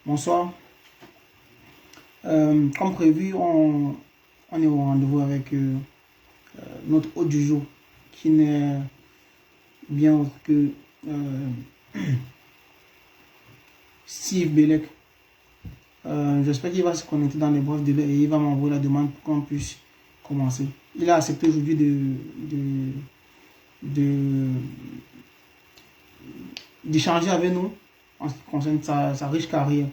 Bonsoir. Comme prévu, on est au rendez-vous avec notre hôte du jour, qui n'est bien autre que euh, Steve Belek. J'espère qu'il va se connecter dans les brefs délais et il va m'envoyer la demande pour qu'on puisse commencer. Il a accepté aujourd'hui de- d'échanger avec nous en ce qui concerne sa riche carrière.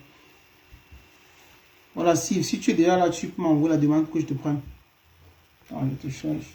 Voilà, Steve, si tu es déjà là, tu peux m'envoyer la demande pour que je te prenne. Attends, je te cherche.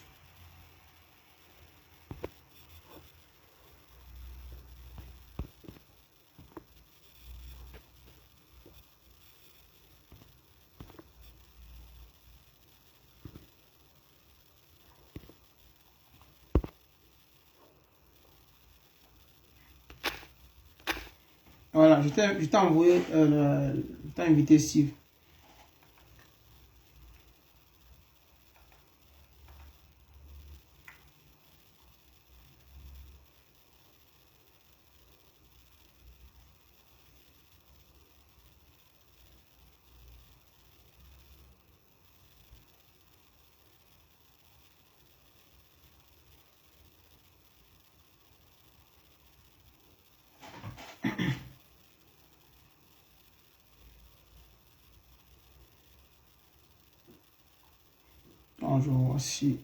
Voilà, je t'ai envoyé, je t'ai invité Steve. Attends, je vois si.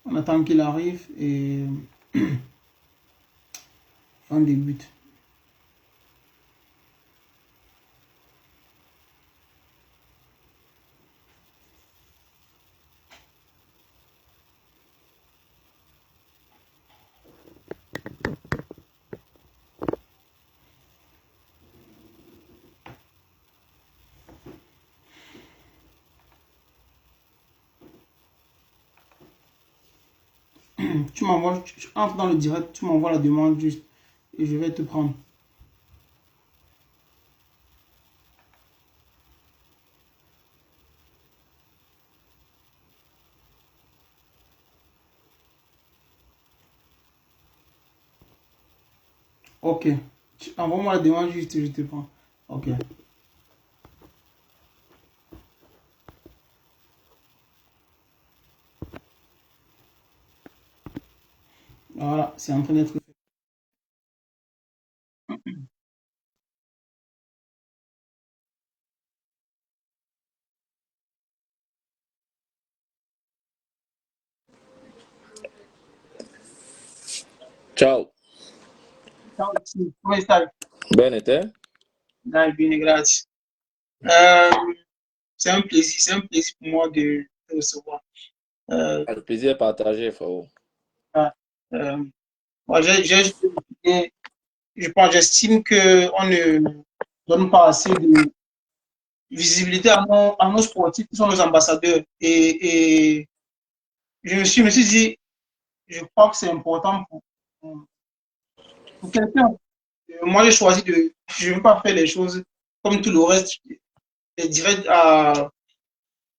On attend qu'il arrive et on débute. Tu m'envoies, tu entres dans le direct, tu m'envoies la demande juste et je vais te prendre. Ok. Envoie-moi la demande juste et je te prends. Ok. Voilà, c'est en train d'être fait. Ciao, Ciao, Steve. Come stai? bene te? Dai, bene, grazie. C'est un plaisir pour moi de te recevoir. Euh, Ah, le plaisir est partagé, frérot. ah, euh, moi, je pense, j'estime que on ne donne pas assez de visibilité à nos sportifs qui sont nos ambassadeurs. Et je me suis dit, je crois que c'est important pour quelqu'un. Moi, j'ai choisi je ne veux pas faire les choses comme tout le reste, je dirais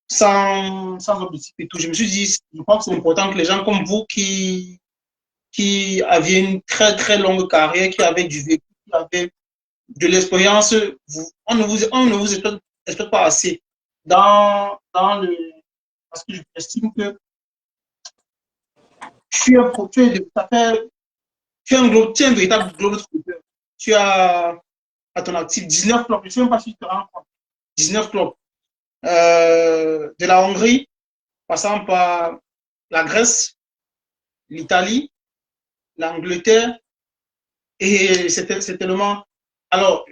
sans objectif et tout. Je me suis dit, je crois que c'est important que les gens comme vous qui avaient une très très longue carrière, qui avaient du vécu, qui avaient de l'expérience, on ne vous exploite pas assez dans le, parce que j'estime que tu es, tu es, ça fait, tu es un véritable globe trotteur. Tu as à ton actif 19 clubs, je ne sais même pas si tu te rends compte, 19 clubs. De la Hongrie, passant par la Grèce, l'Italie, l'Angleterre, et c'est tellement. Alors,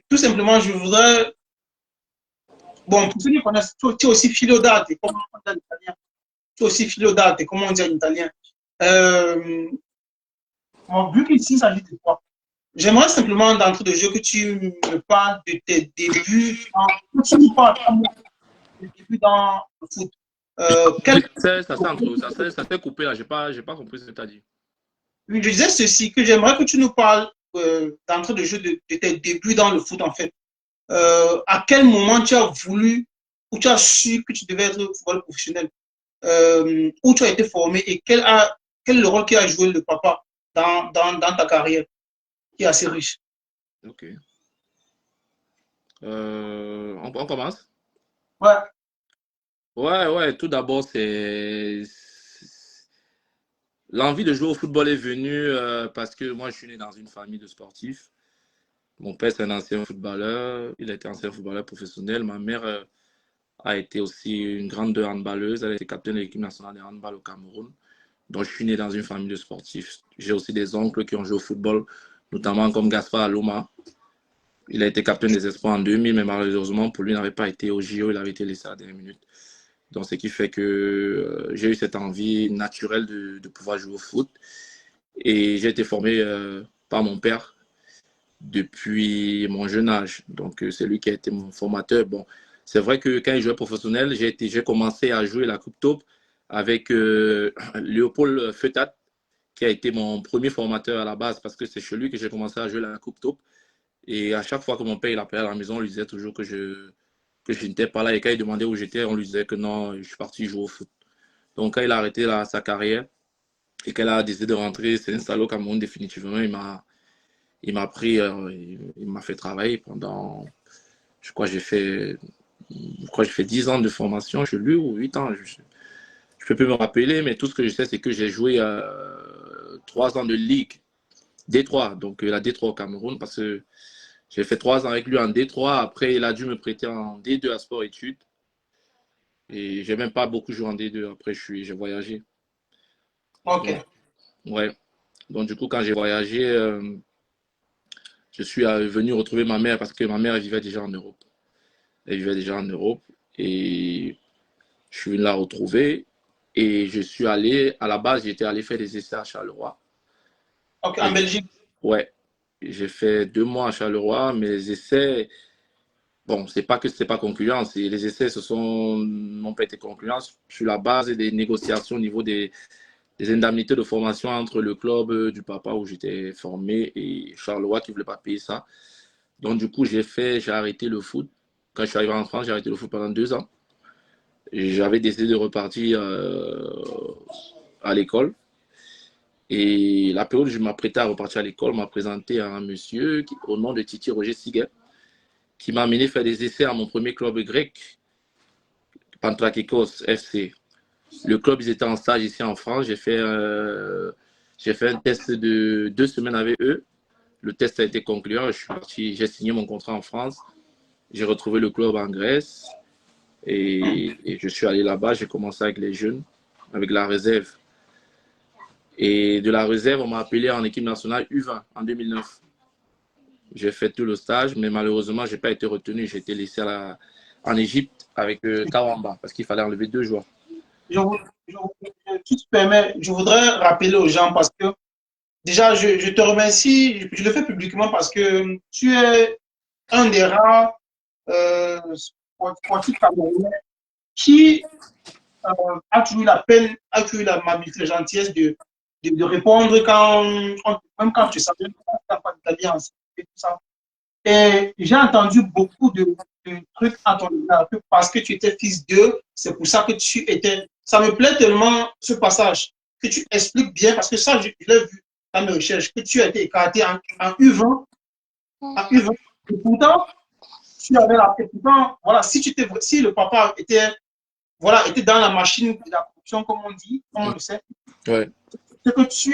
tout simplement, je voudrais. Bon, pour ceux qui connaissent, tu es aussi filodate, comment on dit en italien. Tu es aussi filodate, comment on dit en italien. Euh, bon, vu qu'ici, il s'agit de quoi? J'aimerais simplement, d'entrée de jeu, que tu me parles de tes débuts, que tu me parles de tes débuts dans le foot. Quel... Ça s'est coupé là, j'ai pas compris ce que tu as dit. Je disais ceci, que j'aimerais que tu nous parles d'entrée de jeu de tes débuts dans le foot, en fait, à quel moment tu as voulu ou tu as su que tu devais être footballeur professionnel, où tu as été formé et quel est le rôle qu'a joué le papa dans ta carrière, qui est assez riche? Ok. On commence? Ouais, Ouais, ouais, tout d'abord, l'envie de jouer au football est venue parce que moi, je suis né dans une famille de sportifs. Mon père, c'est un ancien footballeur. Il a été ancien footballeur professionnel. Ma mère a été aussi une grande handballeuse. Elle a été capitaine de l'équipe nationale de handball au Cameroun. Donc, je suis né dans une famille de sportifs. J'ai aussi des oncles qui ont joué au football, notamment comme Gaspard Aloma. Il a été capitaine des espoirs en 2000, mais malheureusement, pour lui, il n'avait pas été au JO. Il avait été laissé à la dernière minute. Donc, ce qui fait que j'ai eu cette envie naturelle de pouvoir jouer au foot. Et j'ai été formé par mon père depuis mon jeune âge. Donc, c'est lui qui a été mon formateur. Bon, c'est vrai que quand il jouait professionnel, j'ai commencé à jouer la Coupe Taupe avec Léopold Feutat, qui a été mon premier formateur à la base, parce que c'est chez lui que j'ai commencé à jouer la Coupe Taupe. Et à chaque fois que mon père il appelait à la maison, on lui disait toujours que je n'étais pas là. Et quand il demandait où j'étais, on lui disait que non, je suis parti jouer au foot. Donc, quand il a arrêté sa carrière et qu'elle a décidé de rentrer, c'est un salaud Cameroun définitivement. Il m'a pris, il m'a fait travailler pendant, je crois, je crois que j'ai fait 10 ans de formation chez lui ou 8 ans. Je peux plus me rappeler, mais tout ce que je sais, c'est que j'ai joué 3 ans de ligue D3, donc la D3 au Cameroun, parce que j'ai fait 3 ans avec lui en D3. Après, il a dû me prêter en D2 à sport-études. Et j'ai même pas beaucoup joué en D2. Après, j'ai voyagé. Donc, ok. ouais. Donc, du coup, quand j'ai voyagé, je suis venu retrouver ma mère parce que ma mère vivait déjà en Europe. Elle vivait déjà en Europe. Et je suis venu la retrouver. Et je suis allé, à la base, j'étais allé faire des essais à Charleroi. Ok, en Et Belgique. ouais, j'ai fait 2 mois à Charleroi, mais les essais, bon, c'est pas que c'était pas concluant, les essais n'ont pas été concluants sur la base des négociations au niveau des indemnités de formation entre le club du papa où j'étais formé et Charleroi qui voulait pas payer ça. Donc du coup, j'ai arrêté le foot. Quand je suis arrivé en France, j'ai arrêté le foot pendant 2 ans. J'avais décidé de repartir à l'école. Et la période où je m'apprêtais à repartir à l'école m'a présenté un monsieur au nom de Titi Roger Siguet, qui m'a amené faire des essais à mon premier club grec, Pantrakikos FC. Le club, ils étaient en stage ici en France. J'ai fait un test de 2 semaines avec eux. Le test a été concluant. Je suis parti, j'ai signé mon contrat en France. J'ai retrouvé le club en Grèce et je suis allé là-bas. J'ai commencé avec les jeunes, avec la réserve. Et de la réserve, on m'a appelé en équipe nationale U20 en 2009. J'ai fait tout le stage, mais malheureusement, je n'ai pas été retenu. J'ai été laissé en Égypte avec Kawamba parce qu'il fallait enlever 2 joueurs. Je, vous- si tu permets, je voudrais rappeler aux gens parce que déjà, je te remercie, je le fais publiquement parce que tu es un des rares sportifs camerounais qui a toujours eu la peine, a toujours eu l'amabilité, la gentillesse de répondre même quand tu savais pas d'italien et tout ça. Et j'ai entendu beaucoup de trucs à ton égard, parce que tu étais fils d'eux, c'est pour ça que tu étais. Ça me plaît tellement ce passage, que tu expliques bien, parce que ça, je l'ai vu dans mes recherches, que tu as été écarté en U20, en U20. Et pourtant, tu avais la. Et pourtant, voilà, si le papa était, voilà, était dans la machine de la production, comme on dit, comme on le sait, Ouais. c'est que tu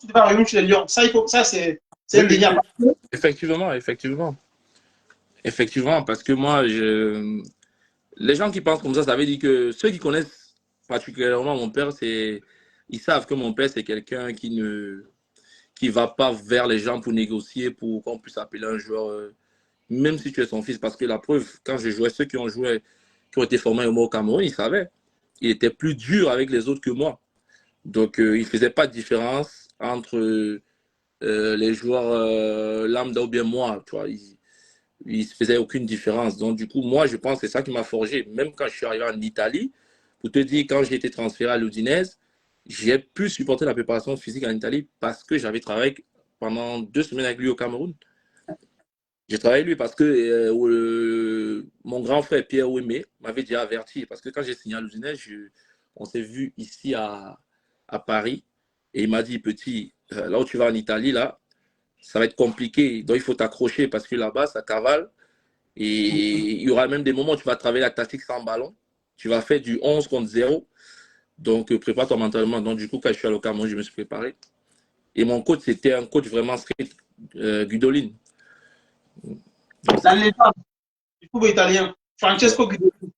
devais arriver chez les Lions. Ça, c'est Oui, oui, indéniable. oui. Effectivement, effectivement. Effectivement, parce que moi, les gens qui pensent comme ça veut dire que ceux qui connaissent particulièrement mon père, ils savent que mon père, c'est quelqu'un qui va pas vers les gens pour négocier, pour qu'on puisse appeler un joueur, même si tu es son fils. Parce que la preuve, quand je jouais, ceux qui ont joué, qui ont été formés au Cameroun, ils savaient. Il était plus dur avec les autres que moi. Donc, il faisait pas de différence entre les joueurs lambda ou bien moi, tu vois. Il se faisait aucune différence. Donc, du coup, moi, je pense que c'est ça qui m'a forgé. Même quand je suis arrivé en Italie, pour te dire, quand j'ai été transféré à l'Udinese, j'ai pu supporter la préparation physique en Italie parce que j'avais travaillé pendant 2 semaines avec lui au Cameroun. J'ai travaillé avec lui parce que mon grand frère Pierre Ouémé m'avait déjà averti. Parce que quand j'ai signé à l'Udinese, on s'est vu ici à Paris. Et il m'a dit, petit, là où tu vas en Italie, là, ça va être compliqué. Donc il faut t'accrocher parce que là-bas, ça cavale. Et il y aura même des moments où tu vas travailler la tactique sans ballon. Tu vas faire du 11 contre 0. Donc prépare-toi mentalement. Donc du coup, quand je suis allé au Cameroun, je me suis préparé. Et mon coach, c'était un coach vraiment strict, Gudolin. La légende du football italien, Francesco Guidetti.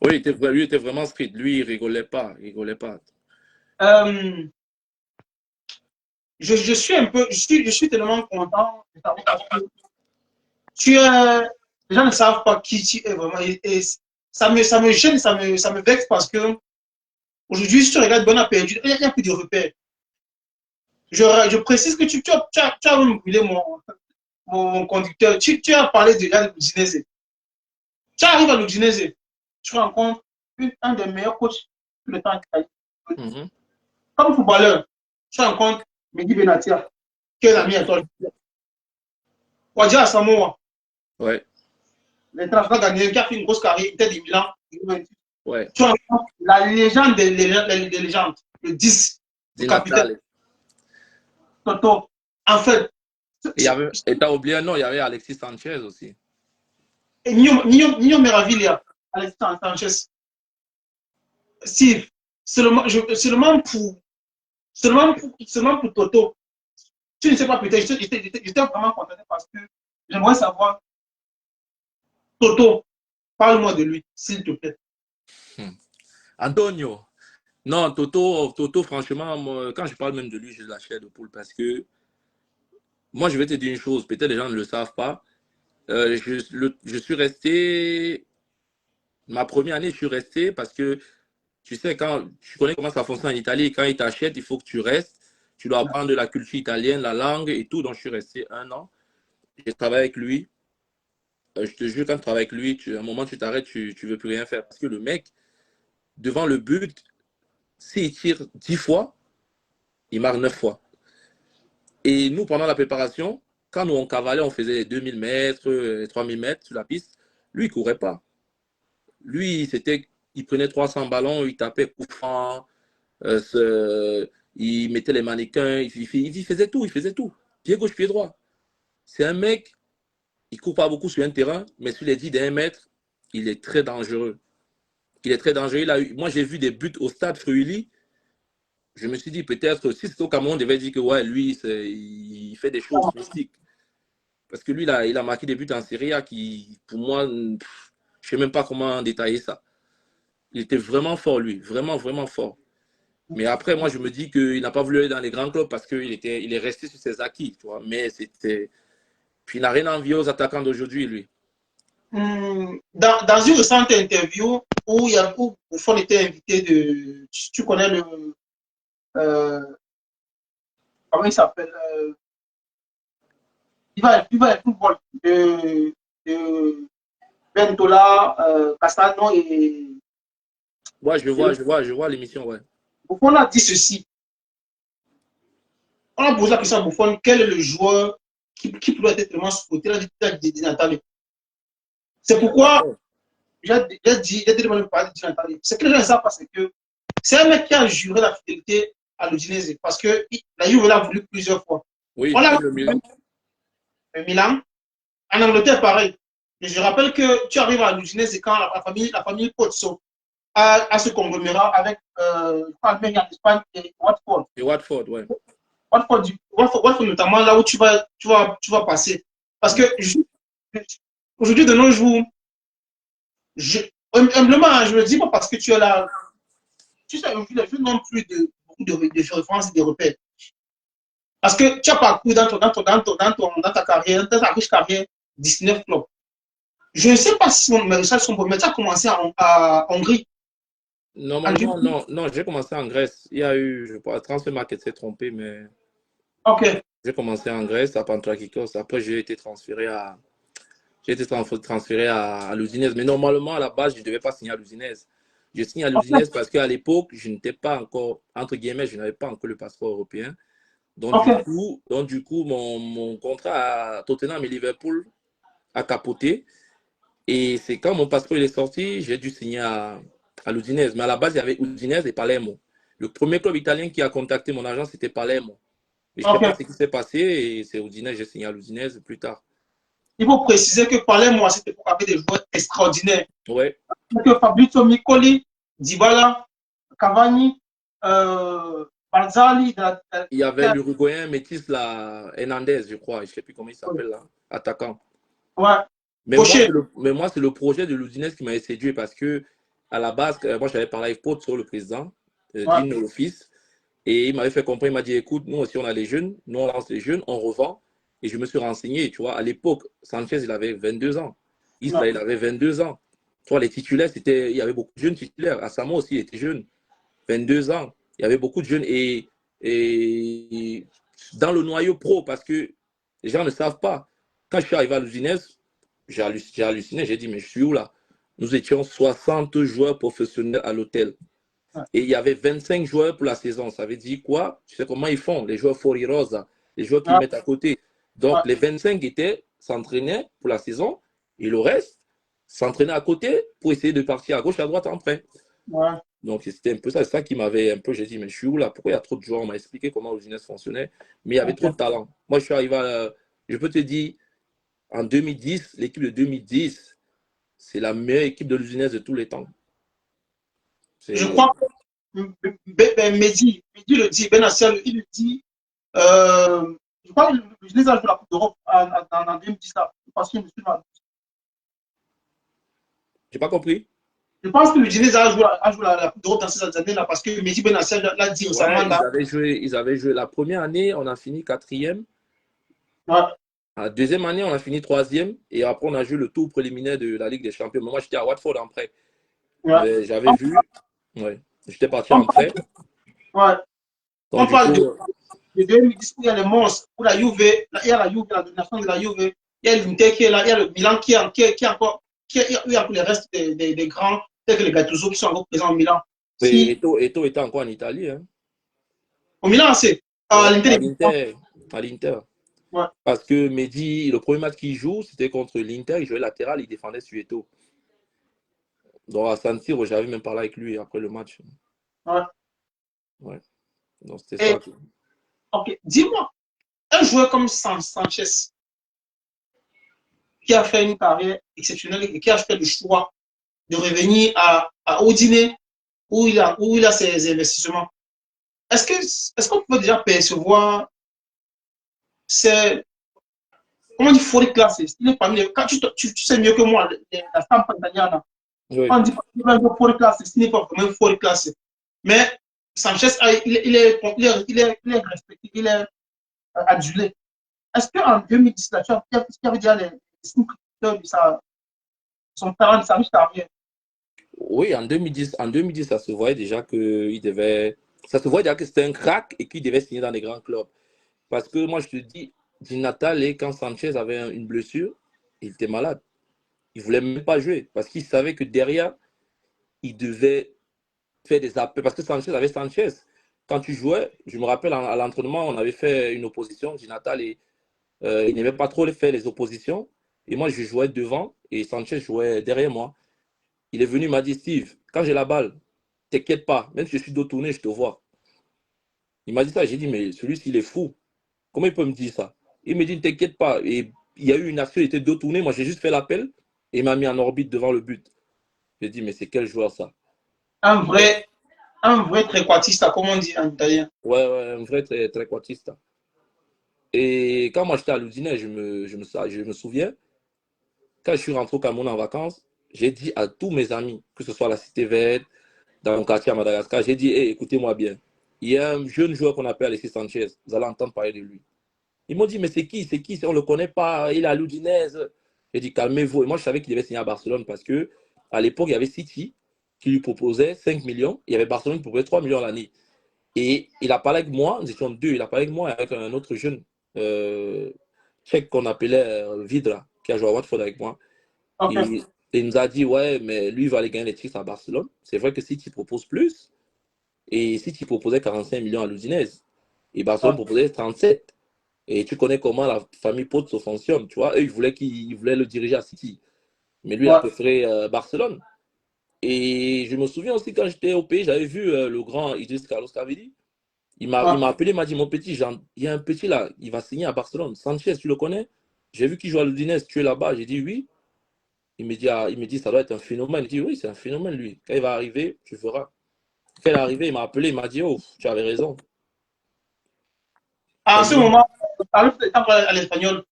Oui, lui était vraiment strict. Lui, il rigolait pas. Il rigolait pas. Euh, je suis un peu, je suis tellement content de savoir que tu es, les gens ne savent pas qui tu es vraiment. Et ça me gêne, ça me vexe parce que aujourd'hui, si tu regardes Bon a perdu, il n'y a plus de repères. Je précise que tu as même brûlé mon conducteur. Tu as parlé de Yann Udinese. Tu arrives à l'Udinese, tu rencontres un des meilleurs coachs tout le temps en Italie. Mhm. Comme footballeur, tu rencontres Mehdi Benatia, qui est un ami à toi. Wadja Asamoah, Ouais, l'international ghanéen qui a fait une grosse carrière, il était de Milan. ouais. Tu rencontres la légende des légendes, le 10, le Di capitaine Natale. Toto. En fait, Et t'as oublié un nom, il y avait Alexis Sanchez aussi. Nino Meraviglia, Alexis Sanchez, Steve, seulement pour Toto. Tu ne sais pas, peut-être, j'étais vraiment content parce que j'aimerais savoir, Toto, parle-moi de lui, s'il te plaît. Antonio. Non, Toto, franchement, moi, quand je parle même de lui, j'ai de la chair de poule parce que moi, je vais te dire une chose, peut-être les gens ne le savent pas. Je suis resté, ma première année, je suis resté parce que tu sais, quand tu connais comment ça fonctionne en Italie, quand ils t'achètent, il faut que tu restes. Tu dois apprendre de la culture italienne, la langue et tout. Donc, je suis resté 1 an. J'ai travaillé avec lui. Je te jure, quand tu travailles avec lui, à un moment, tu t'arrêtes, tu ne veux plus rien faire. Parce que le mec, devant le but, s'il tire 10 fois, il marque 9 fois. Et nous, pendant la préparation, quand nous on cavalait, on faisait les 2000 mètres, les 3000 mètres sur la piste, lui, il ne courait pas. Lui, il prenait 300 ballons, il tapait coup franc, il mettait les mannequins, il faisait tout, il faisait tout. Pied gauche, pied droit. C'est un mec, il ne court pas beaucoup sur un terrain, mais sur les 10 d'un mètre, il est très dangereux. Il est très dangereux. Moi, j'ai vu des buts au stade Fruili. Je me suis dit, peut-être, si c'était au Cameroun, on devait dire que ouais, lui, il fait des choses mystiques. Parce que lui, il a marqué des buts en Serie A qui, pour moi, je ne sais même pas comment détailler ça. Il était vraiment fort, lui. Vraiment, vraiment fort. Mais après, moi, je me dis qu'il n'a pas voulu aller dans les grands clubs parce qu'il il est resté sur ses acquis. Tu vois. Mais c'était. Puis il n'a rien envié aux attaquants d'aujourd'hui, lui. Dans une récente interview où Buffon était invité tu connais euh, comment il s'appelle, il va le football de Ventola, Castano et Ouais, je vois l'émission, ouais. Buffon a dit ceci. On a posé la question à Buffon, quel est le joueur qui pourrait être tellement sous-côté? Il a dit Di Natale. C'est pourquoi j'ai demandé de parler de Di Natale. Ce que les gens ne savent pas, c'est que c'est un mec qui a juré la fidélité à l'Udinese parce que la Juve l'a voulu plusieurs fois. On Oui, l'a même le Milan. Milan. En Angleterre, pareil. Et je rappelle que tu arrives à l'Udinese quand la famille Pozzo a ce conglomérat avec Allemagne en Espagne et Watford. Et Watford, ouais. Watford notamment là où tu vas passer. Parce que aujourd'hui, de nos jours, humblement, je ne le dis pas parce que tu es là. Tu sais, aujourd'hui, les jeux n'ont plus beaucoup de références et de repères. Parce que tu as parcouru dans ta carrière, dans ta riche carrière, 19 clubs. Je ne sais pas si mes recherches sont bonnes, mais tu as commencé à Hongrie. Normalement, non, non, j'ai commencé en Grèce. Il y a eu, je crois, Transfer Market s'est trompé, mais Ok. j'ai commencé en Grèce, à Pantrakikos. Après, j'ai été transféré à l'Udinese. Mais normalement, à la base, je ne devais pas signer à l'Udinese. Je signe à l'Udinese parce qu'à l'époque, je n'étais pas encore, entre guillemets, je n'avais pas encore le passeport européen. Donc, Ok. du coup mon contrat à Tottenham et Liverpool a capoté. Et c'est quand mon passeport il est sorti, j'ai dû signer à l'Udinese. Mais à la base, il y avait Udinese et Palermo. Le premier club italien qui a contacté mon agent, c'était Palermo. Mais je ne sais pas Ok. ce qui s'est passé et c'est Udinese, j'ai signé à l'Udinese plus tard. Il faut préciser que Palermo, à cette époque, avait des joueurs extraordinaires. Ouais. Que Fabrizio Miccoli, Dybala, Cavani, Barzali. Il y avait l'Uruguayen métis là, Hernandez, je crois. Je ne sais plus comment il s'appelle là, attaquant. Ouais. Mais Gaucher. moi, c'est le projet de l'Udinese qui m'avait séduit parce que, à la base, moi, j'avais parlé avec Potso, le président, Ouais. Dean Office, et il m'avait fait comprendre, il m'a dit, écoute, nous aussi, on a les jeunes, nous, on lance les jeunes, on revend. Et je me suis renseigné, tu vois, à l'époque, Sanchez, il avait 22 ans. Ouais. Isla, il avait 22 ans. Tu vois, les titulaires, il y avait beaucoup de jeunes titulaires. Asamo aussi, il était jeune, 22 ans. Il y avait beaucoup de jeunes. Et dans le noyau pro, parce que les gens ne savent pas. Quand je suis arrivé à l'Udinese, j'ai halluciné, j'ai dit, mais je suis où là? Nous étions 60 joueurs professionnels à l'hôtel. Ouais. Et il y avait 25 joueurs pour la saison. Ça veut dire quoi? Tu sais comment ils font, les joueurs Fori Rosa, les joueurs qu'ils Ouais. mettent à côté. Donc, Ouais. les 25 s'entraînaient pour la saison et le reste s'entraînait à côté pour essayer de partir à gauche, à droite en prêt. Ouais. Donc, c'était un peu ça, c'est ça qui m'avait un peu. J'ai dit, mais je suis où là? Pourquoi il y a trop de joueurs? On m'a expliqué comment le jeunesse fonctionnait, mais il y avait trop Okay. de talent. Moi, je suis arrivé je peux te dire, en 2010, l'équipe de 2010, c'est la meilleure équipe de l'Udinese de tous les temps. Je C'est crois que Mehdi le dit, Benacer, il le dit. Je crois que l'Udinese a joué la Coupe d'Europe en 2010. Parce que j'ai pas compris. je pense que l'Udinese a joué la Coupe d'Europe dans ces années-là parce que Mehdi Benacer l'a dit récemment Ouais, là. ils avaient joué la première année, on a fini quatrième. Ouais. La deuxième année, on a fini troisième. Et après, on a joué le tour préliminaire de la Ligue des Champions. Mais moi, j'étais à Watford en prêt. Ouais. Mais j'avais vu, ouais, j'étais parti On en parle, prêt. ouais. Donc, On du parle coup, de 2010 où il y a les monstres, où la Juve, il y a la Juve, la domination de la Juve, il y a l'Inter qui est là, il y a le Milan qui est encore, il y a les restes des grands, tels que les Gattuso qui sont encore présents au Milan. Si, Eto était encore en Italie. Hein. au Milan, c'est à Ouais, l'Inter à des Milan. l'Inter. À l'Inter. Ouais, Parce que Mehdi, le premier match qu'il joue, c'était contre l'Inter. Il jouait latéral, il défendait sur Eto. Donc, à San Siro, j'avais même parlé avec lui après le match. ouais. Ouais. Donc, c'était Et, ça. ok, dis-moi, un joueur comme Sanchez, qui a fait une carrière exceptionnelle et qui a fait le choix de revenir à Odiné, où il a ses investissements, est-ce qu'on peut déjà percevoir ces, comment on dit folie classée? Il est parmi les, quand tu sais mieux que moi, la stampa italiana, Oui. on dit pas qu'il est un folie classée, ce n'est pas vraiment une folie classée. Mais Sanchez, il est respecté, il est adulé. Est-ce qu'en 2010, là, tu avais déjà les signes de son talent de sa riche carrière? Oui, en 2010, ça se voyait déjà qu'il devait. Ça se voyait déjà que c'était un crack et qu'il devait signer dans des grands clubs. Parce que moi, je te dis, Di Natale, quand Sanchez avait une blessure, il était malade. Il ne voulait même pas jouer parce qu'il savait que derrière, il devait faire des appels. Parce que Sanchez avait Sanchez. Quand tu jouais, je me rappelle à l'entraînement, on avait fait une opposition. Di Natale, il n'aimait pas trop faire les oppositions. Et moi, je jouais devant et Sanchez jouait derrière moi. Il est venu, il m'a dit, Steve, quand j'ai la balle, t'inquiète pas, même si je suis dos tourné, je te vois. Il m'a dit ça, j'ai dit, mais celui-ci, il est fou. Comment il peut me dire ça? Il me dit, ne t'inquiète pas. Et il y a eu une action, il était dos tourné, moi j'ai juste fait l'appel et il m'a mis en orbite devant le but. J'ai dit, mais c'est quel joueur ça? Un Donc, vrai, un vrai tréquartista, comme on dit en italien. ouais, ouais, un vrai très quatista. Et quand moi j'étais à l'Udinais, je me souviens, quand je suis rentré au Cameroun en vacances, j'ai dit à tous mes amis, que ce soit à la Cité Verte, dans mon quartier à Madagascar, j'ai dit, hey, écoutez-moi bien, il y a un jeune joueur qu'on appelle Alexis Sanchez, vous allez entendre parler de lui. Ils m'ont dit, mais c'est qui? C'est qui? On ne le connaît pas, il est à l'Udinese. J'ai dit, calmez-vous. Et moi, je savais qu'il devait signer à Barcelone parce que à l'époque, il y avait City qui lui proposait 5 millions. Il y avait Barcelone qui proposait 3 millions l'année. Et il a parlé avec moi, nous étions deux, il a parlé avec moi et avec un autre jeune tchèque qu'on appelait Vidra, qui a joué à Watford avec moi. Ok. Et il nous a dit, ouais, mais lui, il va aller gagner les titres à Barcelone. C'est vrai que City propose plus. Et City proposait 45 millions à l'Udinese. Et Barcelone proposait 37. Et tu connais comment la famille Potts fonctionne, tu vois. Eux, ils voulaient le diriger à City. Mais lui, il a Ouais. préféré Barcelone. Et je me souviens aussi quand j'étais au pays, j'avais vu le grand Idriss Carlos Cavidi. Il Ouais. m'a appelé, il m'a dit, mon petit, il y a un petit là, il va signer à Barcelone. Sanchez, tu le connais? J'ai vu qu'il joue à l'Udinese, tu es là-bas. J'ai dit oui. Il me dit, ça doit être un phénomène. Il dit, oui, c'est un phénomène, lui. Quand il va arriver, tu verras. Quand il est arrivé, il m'a appelé, il m'a dit, oh, tu avais raison. À ce Tellement. moment, Carlos était à l'espagnol.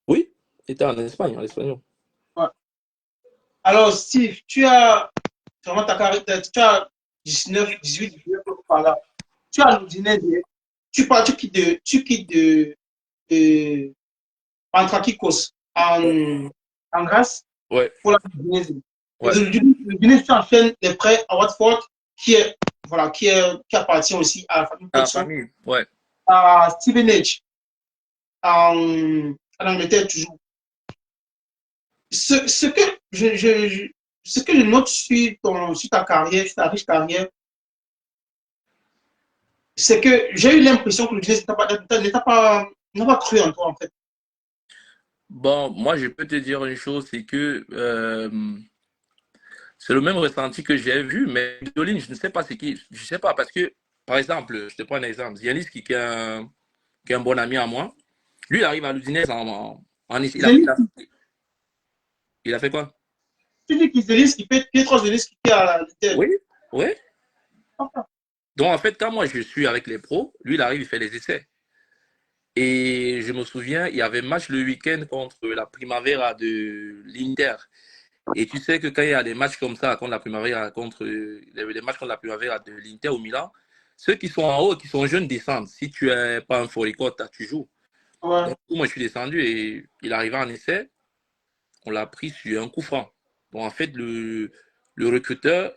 Oui, il était en Espagne, en espagnol. Ouais. Alors, Steve, tu as vraiment ta carrière, tu as 19, 18, 19 par là. Tu as l'Udinese, tu quittes de Pantrakikos en Grèce Ouais, pour la Udinese. Et ouais. de l'Udinese, tu enchaînes les prêts à Watford, voilà, qui appartient aussi à la famille À la Potson, famille, ouais. à Stevenage, en Angleterre toujours. Ce que ce que je note sur ta carrière, sur ta riche carrière, c'est que j'ai eu l'impression que l'Udinese n'a pas cru en toi, en fait. Bon, moi, je peux te dire une chose, c'est que c'est le même ressenti que j'ai vu, mais Doline, je ne sais pas ce qui. Je ne sais pas, parce que, par exemple, je te prends un exemple. Zialis, qui est un bon ami à moi, lui, il arrive à l'Udinese il a fait quoi? Tu dis qu'Isélis qui fait Pietro Zélis qui fait à l'Inter. Oui, oui. Donc, en fait, quand moi, je suis avec les pros, lui, il arrive, il fait les essais. Et je me souviens, il y avait match le week-end contre la Primavera de l'Inter. Et tu sais que quand il y a des matchs comme ça, contre la Primavera, les matchs contre la Primavera de l'Inter au Milan, ceux qui sont en haut, qui sont jeunes, descendent. Si tu n'es pas un foricote, tu joues. Ouais. Donc, moi, je suis descendu et il arrivait en essai. On l'a pris sur un coup franc. Donc, en fait, le recruteur,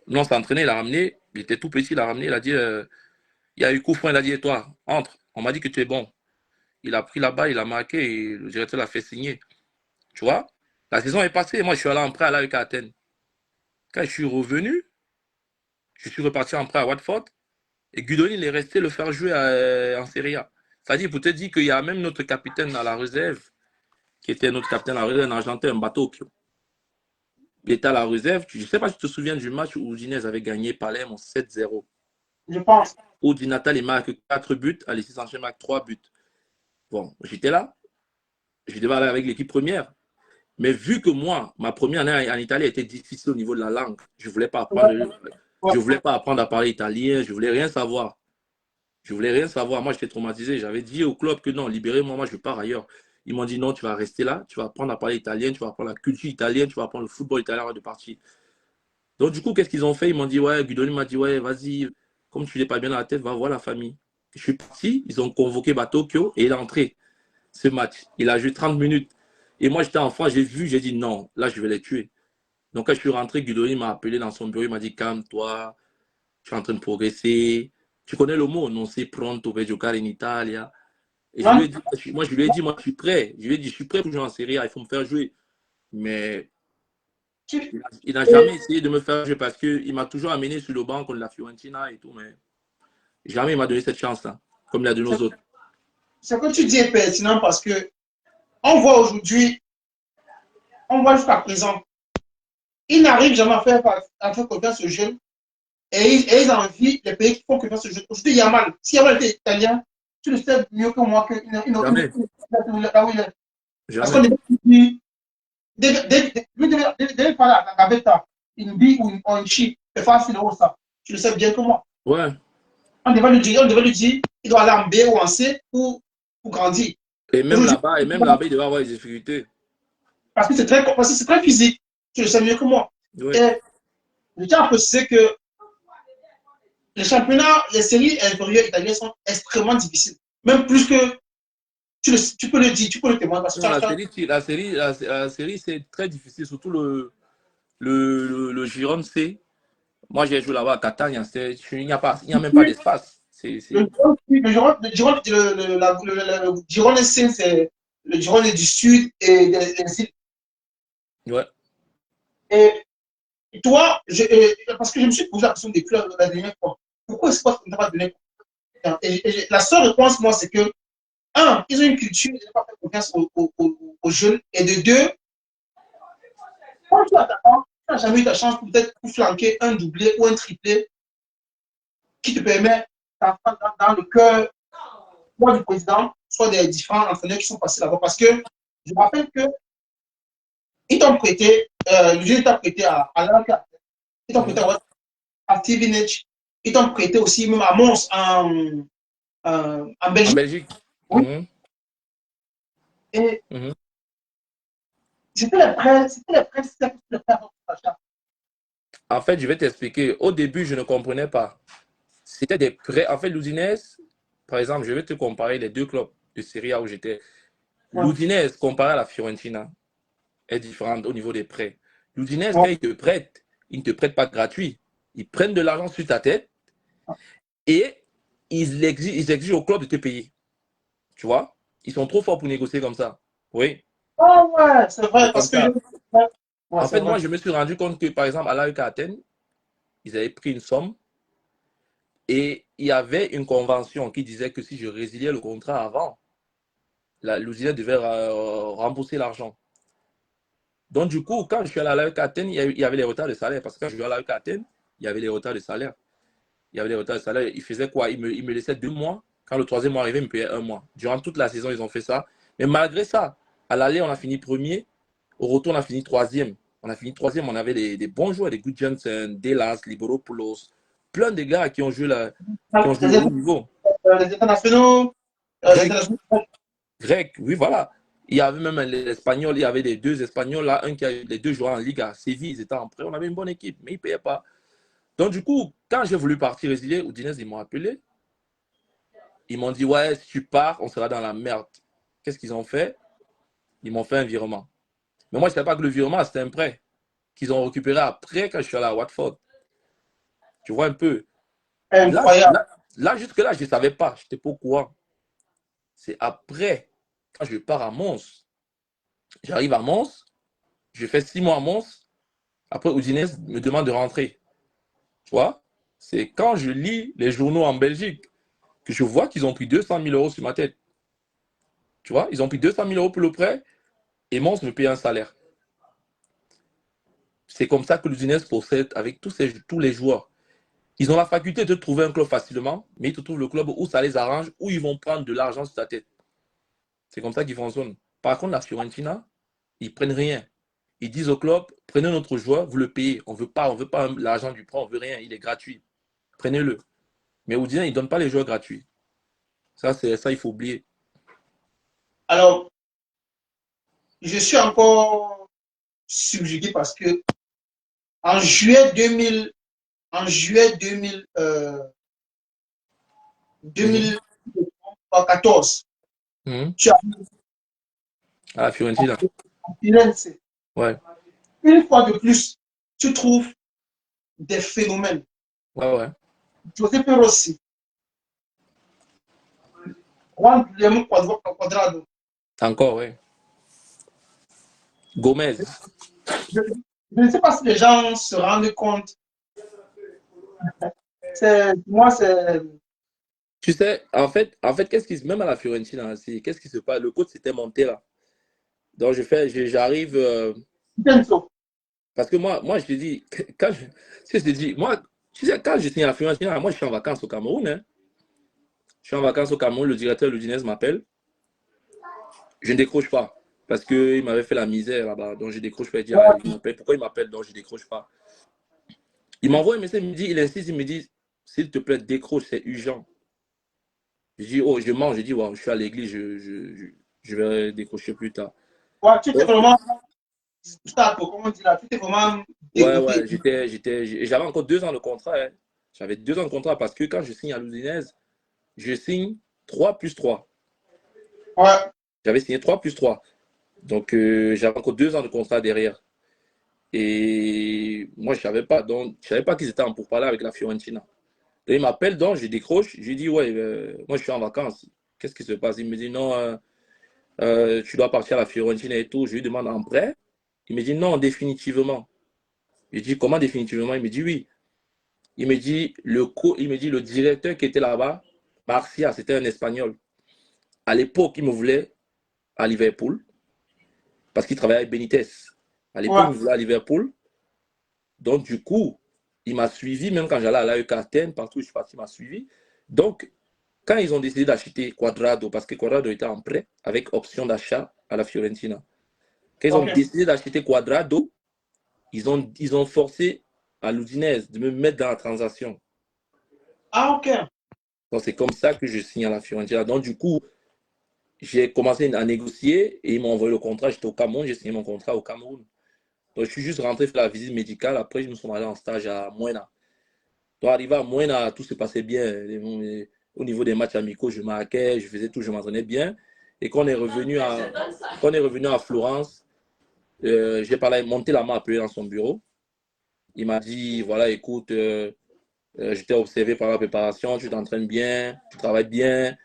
non, s'est entraîné, il l'a ramené. Il était tout petit, il l'a ramené. Il a dit il y a eu coup franc, il a dit toi, entre. On m'a dit que tu es bon. Il a pris là-bas, il a marqué et le directeur l'a fait signer. Tu vois? La saison est passée. Moi, je suis allé en prêt avec Athènes. Quand je suis revenu, je suis reparti en prêt à Watford et Gudoni, il est resté le faire jouer en Serie A. C'est-à-dire, pour te dire qu'il y a même notre capitaine à la réserve, qui était notre capitaine à la réserve en Argentin, Mbato. Il était à la réserve. Je ne sais pas si tu te souviens du match où Udinese avait gagné Palerme 7-0. Je pense. Où Di Natale marque 4 buts, Alexis Sanchez marque 3 buts. Bon, j'étais là. Je devais aller avec l'équipe première. Mais vu que moi, ma première année en Italie était difficile au niveau de la langue, je ne voulais pas Ouais, apprendre, ouais. je voulais pas apprendre à parler italien, je voulais rien savoir. Je voulais rien savoir. Moi, j'étais traumatisé. J'avais dit au club que non, libérez-moi, moi, je pars ailleurs. Ils m'ont dit non, tu vas rester là, tu vas apprendre à parler italien, tu vas apprendre la culture italienne, tu vas apprendre le football italien avant de partir. Donc, du coup, qu'est-ce qu'ils ont fait? Ils m'ont dit, ouais, Gudoni m'a dit, ouais, vas-y, comme tu n'es pas bien dans la tête, va voir la famille. Je suis parti, ils ont convoqué Batokyo et il est entré ce match. Il a joué 30 minutes. Et moi, j'étais enfant, j'ai vu, j'ai dit non, là, je vais les tuer. Donc, quand je suis rentré, Gudoni m'a appelé dans son bureau, il m'a dit, calme-toi, tu es en train de progresser. Tu connais le mot, non, c'est pronto per giocare in Italia. Et je lui ai Non, dit, moi, je lui ai dit, moi, je suis prêt. Je lui ai dit, je suis prêt pour jouer en Serie A, il faut me faire jouer. Mais tu- il n'a et jamais essayé de me faire jouer parce qu'il m'a toujours amené sur le banc contre la Fiorentina et tout, mais jamais il m'a donné cette chance-là, comme il a donné ce aux autres. ce que tu dis est pertinent parce que on voit aujourd'hui, on voit jusqu'à présent, ils n'arrivent jamais à faire confiance aux jeunes et ils envient les pays qui font confiance aux jeunes. Aujourd'hui, Yamal, si Yamal était italien, tu le sais mieux que moi qu'il Jamais, là où il est. Parce qu'on jamais. devait deve fare la gavetta in B ou in C per farsi rossa. Tu le sais bien que moi. Ouais. On devait lui dire, il doit aller en B ou en C pour grandir. Aujourd'hui, Et même là-bas, il devait avoir des difficultés. parce que c'est très physique. Tu le sais mieux que moi. Ouais. Et je tiens à préciser que les championnats, les séries inférieures italiennes sont extrêmement difficiles. Même plus que tu peux le dire, tu peux le témoigner. Parce que Non, la série, c'est très difficile, surtout le Giron C. Moi, j'ai joué là-bas à Catania, il n'y a même pas d'espace. Le Girone c'est le Girone du Sud et des îles. Ouais. Et toi, parce que je me suis posé la question des clubs la dernière fois. Pourquoi est-ce que tu n'as pas donné? Et la seule réponse, moi, c'est que, un, ils ont une culture, ils n'ont pas fait confiance aux jeunes. Et de deux, quand tu es attaquant, tu n'as jamais eu ta chance peut-être pour flanquer un doublé ou un triplé qui te permet dans le cœur soit du président, soit des différents entraîneurs qui sont passés là-bas. Parce que je me rappelle que ils t'ont prêté, le jeu t'a prêté à l'Anka, ils t'ont prêté à Stevenage, ils t'ont prêté aussi même à Mons en En Belgique. Belgique. Oui. Et c'était les prêts, En fait, je vais t'expliquer. Au début, je ne comprenais pas. C'était des prêts. En fait, l'Udinese, par exemple, je vais te comparer les deux clubs de Serie A où j'étais. L'Udinese, comparé à la Fiorentina, est différente au niveau des prêts. L'Udinese, quand ils ne te prêtent pas gratuit. Ils prennent de l'argent sur ta tête et ils exigent au club de te payer. Tu vois? Ils sont trop forts pour négocier comme ça. Oui. Ah ouais, c'est vrai, C'est comme parce que ça. ouais, En fait, vrai. moi, je me suis rendu compte que, par exemple, à l'AEK Athènes, ils avaient pris une somme et il y avait une convention qui disait que si je résiliais le contrat avant, l'Udinese devait rembourser l'argent. Donc, du coup, quand je suis allé à l'AEK Athènes, il y avait les retards de salaire. Parce que quand je suis allé à l'AEK Athènes, il y avait les retards de salaire. Il y avait les retards de salaire. Ils faisaient quoi? Ils me laissaient 2 mois. Quand le troisième mois arrivait, ils me payaient 1 mois. Durant toute la saison, ils ont fait ça. Mais malgré ça, à l'aller, on a fini premier. Au retour, on a fini troisième. On a fini troisième. On avait des bons joueurs, des Good Johnson, Delas, Liboropoulos. Plein de gars qui ont joué le haut niveau. Les internationaux, Grec, oui, voilà. Il y avait même l'Espagnol, il y avait les deux Espagnols là, les deux joueurs en Ligue à Séville, ils étaient en prêt, on avait une bonne équipe, mais ils ne payaient pas. Donc, du coup, quand j'ai voulu partir résilier, Udinese, ils m'ont appelé. Ils m'ont dit, ouais, si tu pars, on sera dans la merde. Qu'est-ce qu'ils ont fait? Ils m'ont fait un virement. Mais moi, je ne savais pas que le virement, c'était un prêt qu'ils ont récupéré après quand je suis allé à Watford. Tu vois un peu. incroyable. Là jusque-là, je ne savais pas. Je n'étais pas au courant. C'est après, quand je pars à Mons. J'arrive à Mons. Je fais 6 mois à Mons. Après, Udinese me demande de rentrer. Tu vois? C'est quand je lis les journaux en Belgique que je vois qu'ils ont pris 200 000 euros sur ma tête. Tu vois? Ils ont pris 200 000 euros pour le prêt et Mons me paye un salaire. C'est comme ça que l'Udinese procède avec tous les joueurs. Ils ont la faculté de trouver un club facilement, mais ils te trouvent le club où ça les arrange, où ils vont prendre de l'argent sur ta tête. C'est comme ça qu'ils fonctionnent. Par contre, la Fiorentina, ils prennent rien. Ils disent au club, prenez notre joueur, vous le payez. On veut pas l'argent du prêt, on veut rien, il est gratuit. Prenez-le. Mais Udinese, ils ne donnent pas les joueurs gratuits. Ça, il faut oublier. Alors, je suis encore subjugué parce que en juillet 2000, en juillet 2000, 2014, tu as Ah, Fiorentina. Firenze. Ouais. Une fois de plus, tu trouves des phénomènes. Ouais, ouais. Giuseppe Rossi, Juan Guillermo Quadrado. Encore, ouais. Gomez. Je ne sais pas si les gens se rendent compte. Moi, c'est. Tu sais, qu'est-ce qui se même à la Fiorentina, qu'est-ce qui se passe? Le coach, c'était Montella. Donc, j'arrive. Parce que moi, je te dis, je te dis, moi, tu sais, quand je signe à la Fiorentina, moi, je suis en vacances au Cameroun. Hein. Je suis en vacances au Cameroun, le directeur de l'Udinese m'appelle. Je ne décroche pas. Parce qu'il m'avait fait la misère là-bas. Donc, je décroche pas. Il dit, ah, il m'appelle. Pourquoi il m'appelle? Donc, je décroche pas. Il m'envoie un message, il insiste, il me dit, s'il te plaît, décroche, c'est urgent. Je dis, oh, je mange, je dis, wow, je suis à l'église, je vais décrocher plus tard. Ouais, tu étais vraiment. Comment on dit là? Tu étais vraiment dégoûté. Ouais, j'avais encore 2 ans de contrat. Hein. J'avais 2 ans de contrat parce que quand je signe à l'Udinese, je signe 3+3. Ouais. J'avais signé 3+3. Donc, j'avais encore 2 ans de contrat derrière. Et moi, je ne savais pas. Donc, je savais pas qu'ils étaient en pourparlers avec la Fiorentina. Et il m'appelle, donc je décroche. Je lui dis, ouais, moi, je suis en vacances. Qu'est-ce qui se passe? Il me dit, non, tu dois partir à la Fiorentina et tout. Je lui demande en prêt. Il me dit, non, définitivement. Je dis, comment définitivement? Il me dit, oui. Il me dit, le directeur qui était là-bas Marcia, c'était un Espagnol. À l'époque, il me voulait à Liverpool parce qu'il travaillait avec Benitez. À l'époque, Ouais. il me voulait à Liverpool. Donc, du coup, il m'a suivi, même quand j'allais à l'AEK Athènes, partout où je suis parti, il m'a suivi. Donc, quand ils ont décidé d'acheter Quadrado, parce que Quadrado était en prêt avec option d'achat à la Fiorentina, quand ils ont Ok. décidé d'acheter Quadrado, ils ont forcé à l'Udinese de me mettre dans la transaction. Ah, ok. Donc, c'est comme ça que je signe à la Fiorentina. Donc, du coup, j'ai commencé à négocier et ils m'ont envoyé le contrat. J'étais au Cameroun, j'ai signé mon contrat au Cameroun. Donc, je suis juste rentré faire la visite médicale. Après, je me suis allé en stage à Moena. Donc, arrivé à Moena, tout se passait bien. Au niveau des matchs amicaux, je marquais, je faisais tout, je m'entraînais bien. Et quand on est revenu à Florence, j'ai parlé, monté la main appelé dans son bureau. Il m'a dit, voilà, écoute, je t'ai observé par la préparation, tu t'entraînes bien, tu travailles bien,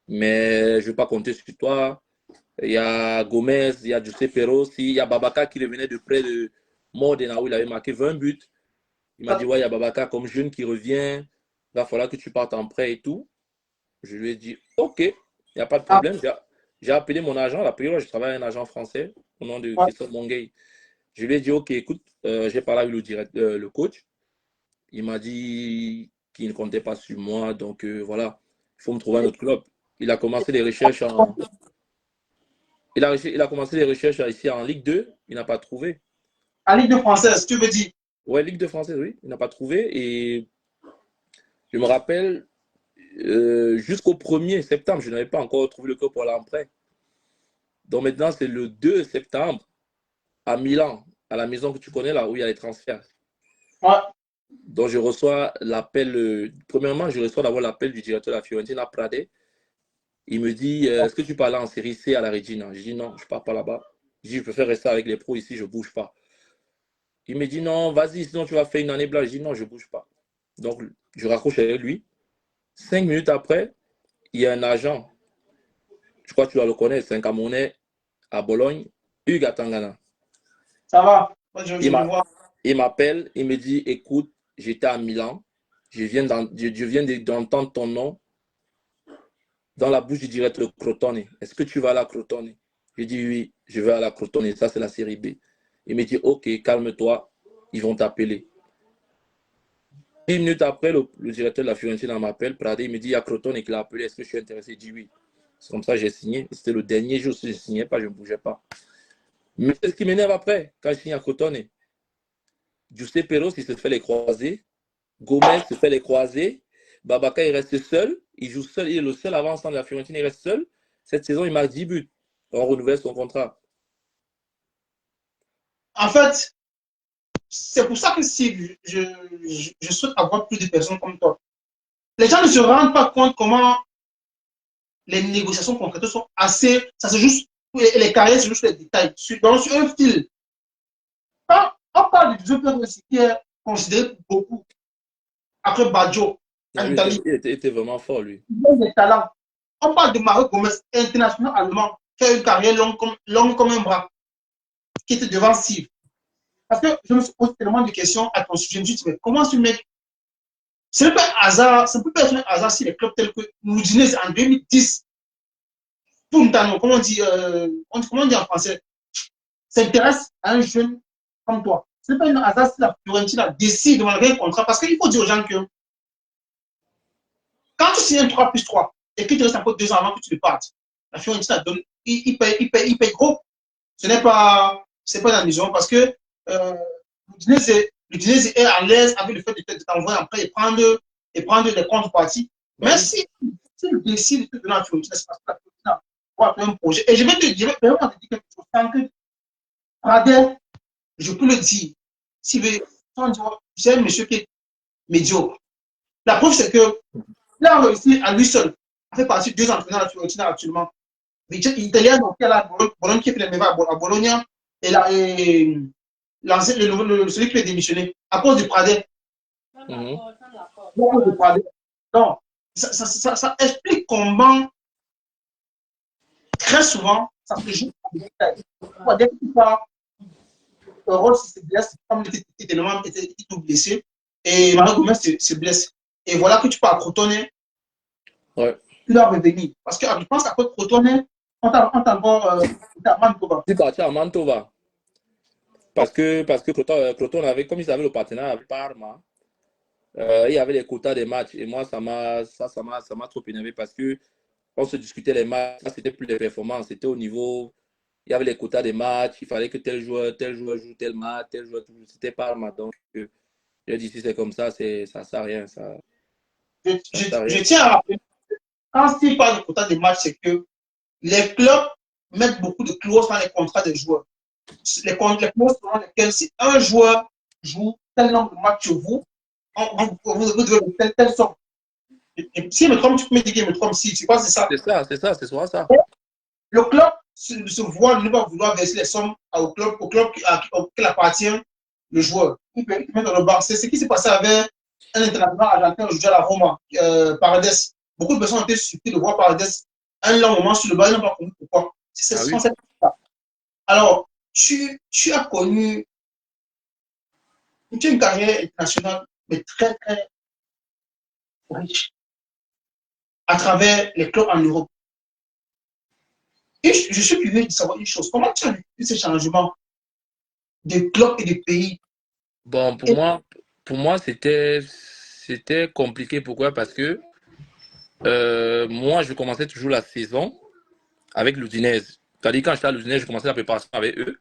mais je ne veux pas compter sur toi. Il y a Gomez, il y a Giuseppe Rossi, il y a Babaka qui revenait de près de Modena où il avait marqué 20 buts. Il m'a dit, ouais, il y a Babaka comme jeune qui revient, il va falloir que tu partes en prêt et tout. Je lui ai dit, ok, il n'y a pas de Ah, problème. J'ai appelé mon agent, la période, je travaille à un agent français au nom de ouais. Christophe Monguey. Je lui ai dit, ok, écoute, j'ai parlé avec le coach. Il m'a dit qu'il ne comptait pas sur moi, donc voilà, il faut me trouver un autre club. Il a commencé les recherches il a commencé les recherches ici en Ligue 2, il n'a pas trouvé. En Ligue de française, tu veux dire? Ouais, Ligue 2 française, oui, il n'a pas trouvé. Et je me rappelle, jusqu'au 1er septembre, je n'avais pas encore trouvé le club pour aller en prêt. Donc maintenant, c'est le 2 septembre à Milan, à la maison que tu connais là, où il y a les transferts. Ouais. Donc je reçois l'appel, premièrement, je reçois d'abord l'appel du directeur de la Fiorentina, Prade. Il me dit, est-ce que tu peux aller en série C à la Regina? Je dis non, je ne pars pas là-bas. Je dis, je préfère rester avec les pros ici, je ne bouge pas. Il me dit, non, vas-y, sinon tu vas faire une année blanche. Je dis, non, je ne bouge pas. Donc, je raccroche avec lui. 5 minutes après, il y a un agent, je crois que tu dois le connaître, c'est un Camerounais à Bologne, Hugues Atangana. Ça va. Moi, je Il le vois. m'appelle, il me dit, écoute, j'étais à Milan, je viens d'entendre ton nom dans la bouche du directeur de Crotone. Est-ce que tu vas à la Crotone? Je dis oui, je vais à la Crotone. Ça, c'est la série B. Il me dit, ok, calme-toi, ils vont t'appeler. 10 minutes après, le directeur de la Fiorentina m'appelle, Prade, il me dit, il y a Crotone qui l'a appelé, est-ce que je suis intéressé? Je dis oui. C'est comme ça que j'ai signé. C'était le dernier jour, si je ne signais pas, je ne bougeais pas. Mais c'est ce qui m'énerve après, quand je signe à Crotone. Giuseppe Peros, il se fait les croisés. Gomez se fait les croisés. Babaka, il reste seul. Il joue seul. Il est le seul avançant de la Fiorentina. Il reste seul. Cette saison, il marque 10 buts. On renouvelle son contrat. En fait, c'est pour ça que si je souhaite avoir plus de personnes comme toi. Les gens ne se rendent pas compte comment les négociations concrètes sont assez. Ça c'est juste. Les carrières, c'est juste les détails. Donc, sur un fil, quand on parle du jeu aussi, qui est considéré pour beaucoup, après Baggio, Non, en lui, Italie, il était vraiment fort, lui. il a des talents. On parle de Mario Gomez, international allemand, qui a une carrière longue comme un bras, qui était devant Steve. Parce que je me suis posé tellement de questions à ton sujet. Je me suis dit, mais comment ce mec. Ce n'est pas un hasard, ça ne peut pas être un hasard si les clubs tels que Moudinez en 2010, Puntano, comment on dit en français, s'intéresse à un jeune comme toi. Ce n'est pas un hasard si la Fiorentina décide de malgré un contrat. Parce qu'il faut dire aux gens que quand tu signes un 3+3 et qu'il te reste encore 2 ans avant que tu le partes, la Fiorentina donne, il paye gros. Ce n'est pas, c'est pas la maison parce que l'Udinese est à l'aise avec le fait de t'envoyer après et prendre des contreparties. Bah Mais oui. si tu décides de te donner la Fiorentina, c'est parce que la Fiorentina va faire un projet. Et je vais vraiment te dire quelque chose. Tant que Radel, je peux le dire, si c'est un monsieur qui est médiocre. La preuve, c'est que là, a réussi à lui seul à faire partie de 2 entraîneurs à la Fiorentina actuellement. L'Italien, qui est là, Bologne, qui fait les mémoires à Bologna, et, celui qui est démissionné, à cause du Pradet. Donc, ça explique comment, très souvent, ça se joue à des détails. Dès que tu pars, Rose se blesse, comme il était tout blessé, et Mario Gomez se blesse. Et voilà que tu pars à Crotone. Ouais. Tu dois revenir. Parce que je pense qu'après retourner, on t'a encore à Manitoba. Je suis parti à Mantova parce que Croton avait, comme ils avaient le partenariat avec Parma, il y avait les quotas des matchs. Et moi, ça m'a trop énervé parce que on se discutait les matchs. Ça, c'était plus les performances. C'était au niveau. Il y avait les quotas des matchs. Il fallait que tel joueur joue tel match, tel joueur. C'était Parma. Donc, j'ai dit, si c'est comme ça, ça sert à rien. Ça sert à rien. Je tiens à rappeler, quand Steve parle de quota de match, c'est que les clubs mettent beaucoup de clauses dans les contrats des joueurs. Les clauses selon lesquelles si un joueur joue tel nombre de matchs chez vous, vous devez telle somme. Et si je me trompe, tu peux me dire que je me trompe. Si, c'est quoi, c'est ça. C'est soit ça. Le club se voit ne pas vouloir verser les sommes au club auquel appartient le joueur. Il peut mettre dans le banc. C'est ce qui s'est passé avec un international argentin aujourd'hui à la Roma, Paredes. Beaucoup de personnes ont été surpris de voir Paredes un long moment sur le banc, ils n'ont pas compris pourquoi. C'est Ah ce oui. concept. Alors, tu as connu une carrière internationale, mais très, très riche, à travers les clubs en Europe. Et je suis curieux de savoir une chose. Comment tu as vécu ces changements de clubs et de pays? Bon, Et, pour moi c'était compliqué. Pourquoi? Parce que moi, je commençais toujours la saison avec l'Udinese. C'est-à-dire, quand j'étais à l'Udinese, je commençais la préparation avec eux.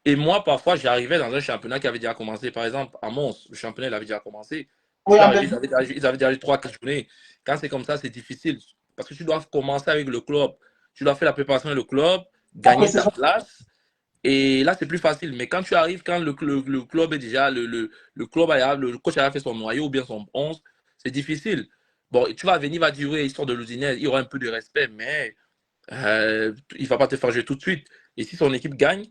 Et moi, parfois, j'arrivais dans un championnat qui avait déjà commencé. Par exemple, à Mons, le championnat il avait déjà commencé. Je oui, suis en arrivé, Belgique. ils avaient déjà 3-4 journées. Quand c'est comme ça, c'est difficile. Parce que tu dois commencer avec le club. Tu dois faire la préparation avec le club, Après, gagner c'est ta ça. place. Et là, c'est plus facile. Mais quand tu arrives, quand le club est déjà, le club, le coach a fait son noyau ou bien son 11, c'est difficile. Bon, tu vas venir, va durer histoire de l'Udinese, il y aura un peu de respect, mais il ne va pas te faire jouer tout de suite. Et si son équipe gagne,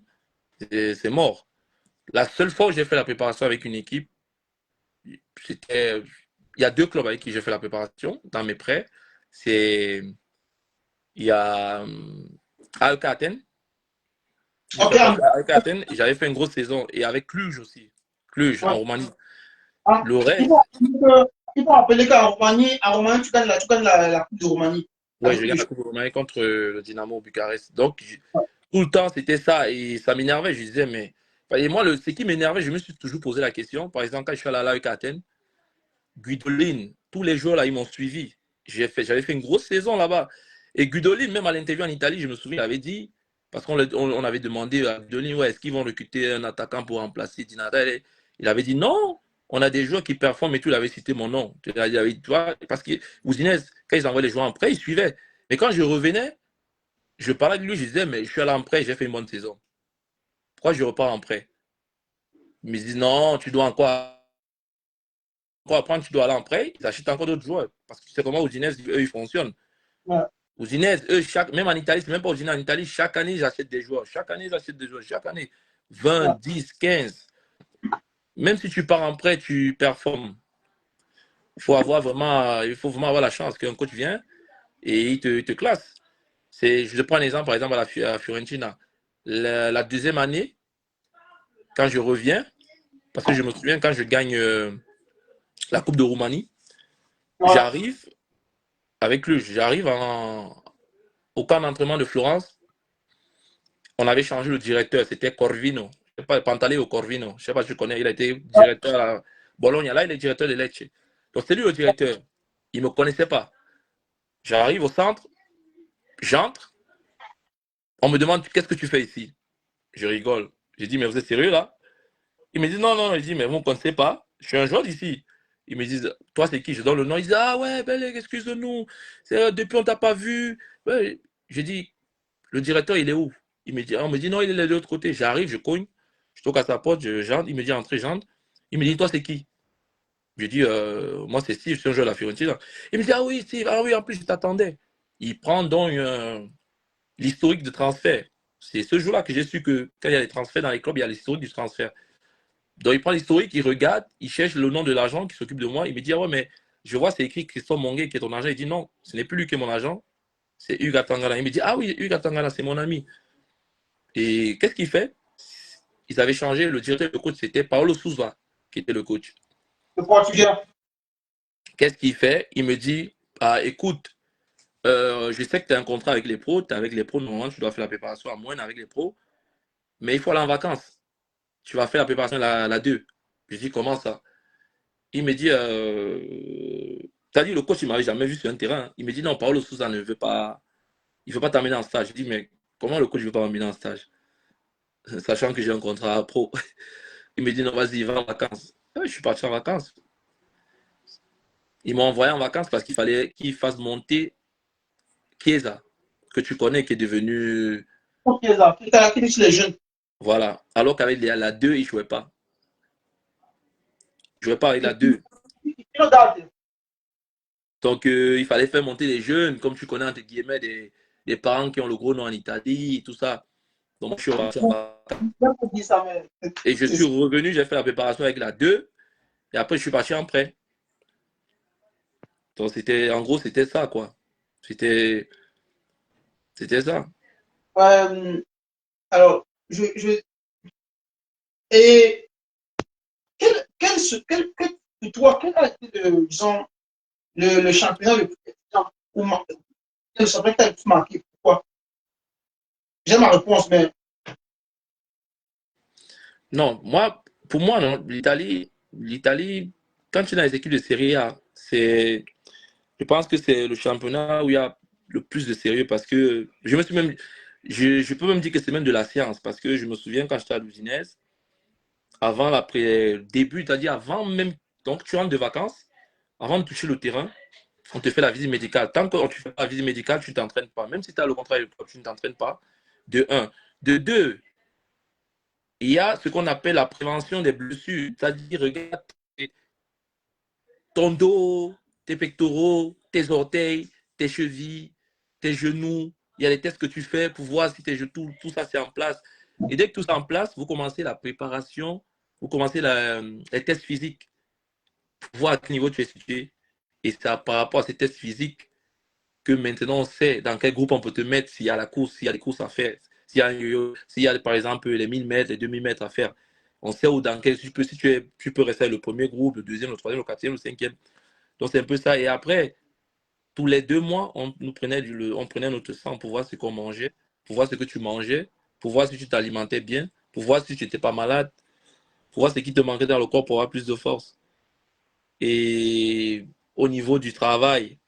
c'est mort. La seule fois où j'ai fait la préparation avec une équipe, c'était. Il y a deux clubs avec qui j'ai fait la préparation dans mes prêts. C'est. Il y a AEK Athènes. J'ai Ok, fait avec AEK Athènes et j'avais fait une grosse saison. Et avec Cluj aussi. Cluj, en ouais. Roumanie. Ah, Le il faut, reste, il faut rappeler qu'en Roumanie, tu gagnes la Coupe de Roumanie ouais, avec je gagne la Cluj. Coupe de Roumanie contre le Dynamo Bucarest. Donc, tout le temps, c'était ça. Et ça m'énervait. Je disais, mais. Et moi, ce qui m'énervait, je me suis toujours posé la question. Par exemple, quand je suis allé à l'AEK Athènes, Guidolin, tous les joueurs là, ils m'ont suivi. J'avais fait une grosse saison là-bas. Et Guidolin, même à l'interview en Italie, je me souviens, il avait dit, parce qu'on avait demandé à Guidolin, ouais, est-ce qu'ils vont recruter un attaquant pour remplacer Di Natale? Il avait dit non, on a des joueurs qui performent et tout, il avait cité mon nom. Il avait, tu vois, parce que Udinese, quand ils envoyaient les joueurs en prêt, ils suivaient. Mais quand je revenais, je parlais avec lui, je disais, mais je suis allé en prêt, j'ai fait une bonne saison. Pourquoi je repars en prêt? Il me dit non, tu dois encore apprendre, tu dois aller en prêt, ils achètent encore d'autres joueurs. Parce que tu sais comment Udinese, eux, ils fonctionnent. Ouais. Udinese, eux, même en Italie, c'est même pas Udinese en Italie, chaque année, ils achètent des joueurs. Chaque année, ils achètent des joueurs. Chaque année, 20, Ouais. 10, 15. Même si tu pars en prêt, tu performes. Il faut vraiment avoir la chance qu'un coach vient et il te classe. Je te prends un exemple, par exemple, à la Fiorentina. La deuxième année, quand je reviens, parce que je me souviens, quand je gagne la Coupe de Roumanie, Ouais. j'arrive avec lui, au camp d'entraînement de Florence. On avait changé le directeur, c'était Corvino. Je sais pas, Pantaleo Corvino. Je sais pas si tu connais, il a été directeur à Bologna. Là, il est directeur de Lecce. Donc, c'est lui le directeur. Il ne me connaissait pas. J'arrive au centre, j'entre. On me demande qu'est-ce que tu fais ici. Je rigole. J'ai dit, mais vous êtes sérieux là? Il me dit, non, non. Il dit, mais vous ne me connaissez pas. Je suis un joueur d'ici. Ils me disent, toi, c'est qui? Je donne le nom. Ils disent, ah ouais, Belek, excuse-nous. Depuis, on ne t'a pas vu. Ouais. J'ai dit, le directeur, il est où? On me dit, non, il est de l'autre côté. J'arrive, je cogne. Je toque à sa porte, j'entre. Il me dit, entrez, j'entre. Il me dit, toi, c'est qui? Je dis, moi, c'est Steve, je suis un joueur de la Fiorentina. Il me dit, ah oui, Steve, ah oui, en plus, je t'attendais. Il prend donc l'historique de transfert. C'est ce jour-là que j'ai su que quand il y a des transferts dans les clubs, il y a l'historique du transfert. Donc, il prend l'historique, il regarde, il cherche le nom de l'agent qui s'occupe de moi. Il me dit, ah ouais, mais je vois, c'est écrit Christophe Monguet qui est ton agent. Il dit, non, ce n'est plus lui qui est mon agent, c'est Hugues Atangana. Il me dit, ah oui, Hugues Atangana, c'est mon ami. Et qu'est-ce qu'il fait? Ils avaient changé, le directeur de coach, c'était Paolo Souza qui était le coach. Le Portugais. Qu'est-ce qu'il fait? Il me dit, ah, écoute, Je sais que tu as un contrat avec les pros. Tu es avec les pros, normalement, tu dois faire la préparation à moindre avec les pros. Mais il faut aller en vacances. Tu vas faire la préparation la 2. Je dis, comment ça? Il me dit, t'as dit, le coach, il m'avait jamais vu sur un terrain. Il me dit, non, Paolo Sousa ne veut pas, il veut pas t'amener en stage. Je dis, mais comment le coach ne veut pas m'amener en stage? Sachant que j'ai un contrat pro. Il me dit, non, vas-y, va en vacances. Je suis parti en vacances. Ils m'ont envoyé en vacances parce qu'il fallait qu'il fasse monter Chiesa, que tu connais, qui est devenu. Ok, ça. Qui était chez les jeunes. Voilà. Alors qu'avec la 2, il ne jouait pas. Il ne jouait pas avec la 2. Il regarde. Donc, il fallait faire monter les jeunes, comme tu connais, entre guillemets, des parents qui ont le gros nom en Italie et tout ça. Donc, je suis reparti en vacances. Et je suis revenu, j'ai fait la préparation avec la 2. Et après, je suis parti en prêt. Donc, en gros, c'était ça, quoi. C'était ça. Alors, et pour toi, quel a été, disons, le championnat le plus important ou le championnat qui t'a le plus marqué? Pourquoi? J'ai ma réponse, mais Non, pour moi, non, l'Italie, quand tu es dans les équipes de Serie A, je pense que c'est le championnat où il y a le plus de sérieux parce que je peux même dire que c'est même de la science parce que je me souviens quand j'étais à l'Udinese, avant début, c'est-à-dire avant même, donc tu rentres de vacances, avant de toucher le terrain, on te fait la visite médicale. Tant que tu fais la visite médicale, tu ne t'entraînes pas. Même si tu as le contrat, tu ne t'entraînes pas. De un. De deux, il y a ce qu'on appelle la prévention des blessures. C'est-à-dire, regarde ton dos, tes pectoraux, tes orteils, tes chevilles, tes genoux. Il y a des tests que tu fais pour voir si tout ça c'est en place. Et dès que tout ça est en place, vous commencez la préparation, vous commencez les tests physiques pour voir à quel niveau tu es situé. Et c'est par rapport à ces tests physiques que maintenant on sait dans quel groupe on peut te mettre s'il y a la course, s'il y a des courses à faire, s'il y a par exemple les 1000 mètres, les 2000 mètres à faire. On sait où dans quel tu peux rester le premier groupe, le deuxième, le troisième, le quatrième, le cinquième. Donc c'est un peu ça. Et après, tous les 2 mois, on prenait notre sang pour voir ce qu'on mangeait, pour voir ce que tu mangeais, pour voir si tu t'alimentais bien, pour voir si tu n'étais pas malade, pour voir ce qui te manquait dans le corps pour avoir plus de force. Et au niveau du travail,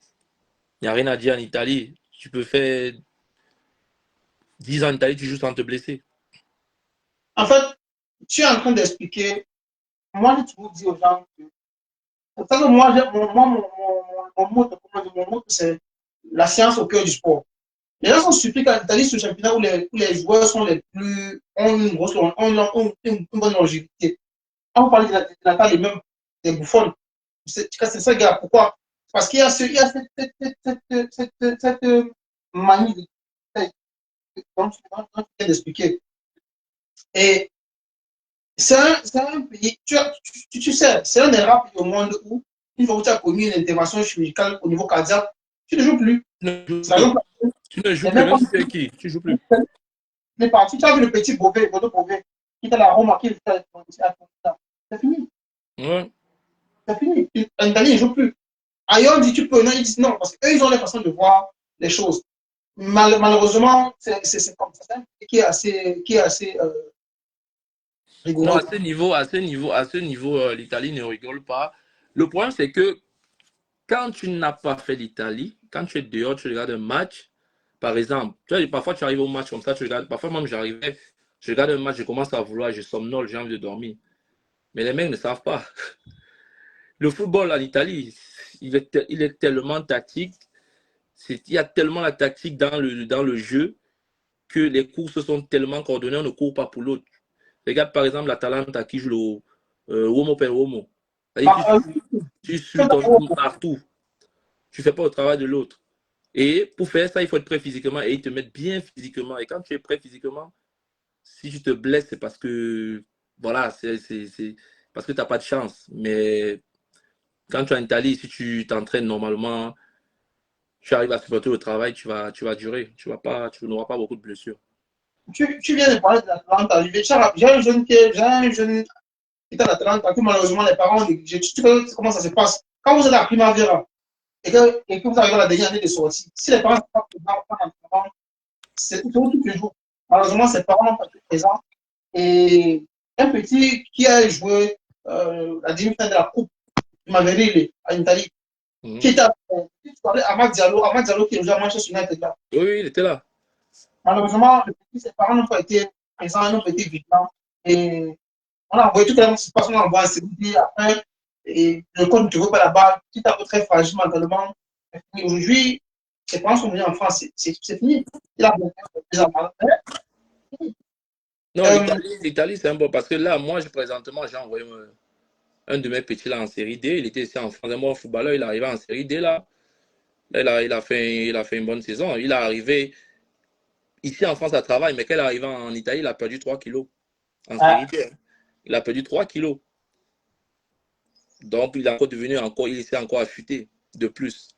il n'y a rien à dire en Italie. Tu peux faire 10 ans en Italie, tu joues sans te blesser. en fait, tu es en train d'expliquer. Moi, j'ai toujours dit aux gens que, parce que moi, mon mot, c'est la science au cœur du sport. Les gens sont surpris qu'en Italie, ce championnat où les joueurs sont les plus, ont une grosse, ont une bonne longévité. On parle de la taille même des bouffons. C'est ça, gars. Pourquoi? Parce qu'il y a, il y a cette manie de dont tu viens d'expliquer. Et c'est un pays, tu sais, c'est un des rares pays au monde où, une fois que tu as connu une intervention chirurgicale au niveau cardiaque, tu ne joues plus. Tu ne joues plus, même si c'est qui, tu ne joues plus. Les parties, tu as vu le petit Beauvais, qui était la Roma, qui était c'est fini. Ouais. C'est fini. En Italie, ils ne jouent plus. Ailleurs, on dit tu peux, non, ils disent non, parce qu'eux, ils ont la façon de voir les choses. Malheureusement, c'est comme ça, c'est un pays qui est assez Non, rigoureux. à ce niveau, l'Italie ne rigole pas. Le problème, c'est que quand tu n'as pas fait l'Italie, quand tu es dehors, tu regardes un match, par exemple, tu vois, parfois tu arrives au match comme ça, tu regardes, parfois même j'arrivais, je regarde un match, je commence à vouloir, je somnole, j'ai envie de dormir. Mais les mecs ne savent pas. Le football en Italie, il est tellement tactique, il y a tellement la tactique dans le jeu que les courses sont tellement coordonnées, on ne court pas pour l'autre. Regarde par exemple l'Atalanta qui joue le Uomo per Uomo. Tu suis ton tour partout. Tu ne fais pas le travail de l'autre. Et pour faire ça, il faut être prêt physiquement et ils te mettent bien physiquement. Et quand tu es prêt physiquement, si tu te blesses, c'est parce que voilà, c'est parce que tu n'as pas de chance. Mais quand tu es en Italie, si tu t'entraînes normalement, tu arrives à supporter le travail, tu vas durer. Tu n'auras pas beaucoup de blessures. Tu viens de parler de l'Atalanta. J'ai un jeune qui est à l'Atalanta, que malheureusement les parents ont négligé. Tu sais comment ça se passe. Quand vous êtes à Primavera, et que vous arrivez à la dernière année de sortie, si les parents ne sont pas présents pendant l'entraînement, c'est tous les jours. Malheureusement, ses parents n'ont pas été présents. Et un petit qui a joué la demi-finale de la Coupe du Maghreb en Italie, qui était Amad Diallo qui est joué à Manchester United là. Oui, il était là. Malheureusement, le petit, ses parents n'ont pas été présents, n'ont pas été vigilants. Et on a envoyé toute la situation, on a envoyé à sécurité après. Et le coach ne veut pas la balle, petit à peu très fragile mentalement. Aujourd'hui, ses parents sont venus en France, c'est fini. Il a des enfants. Non, l'Italie, c'est un bon. Parce que là, moi, présentement, j'ai envoyé un de mes petits là en série D. Il était ici en France, un bon footballeur. Il est arrivé en série D là. Là, il a fait une bonne saison. Il est arrivé ici en France à travail, mais quand il est arrivé en Italie, il a perdu 3 kilos en série D. Il a perdu 3 kilos. Donc, il est encore devenu encore, il s'est encore affûté de plus.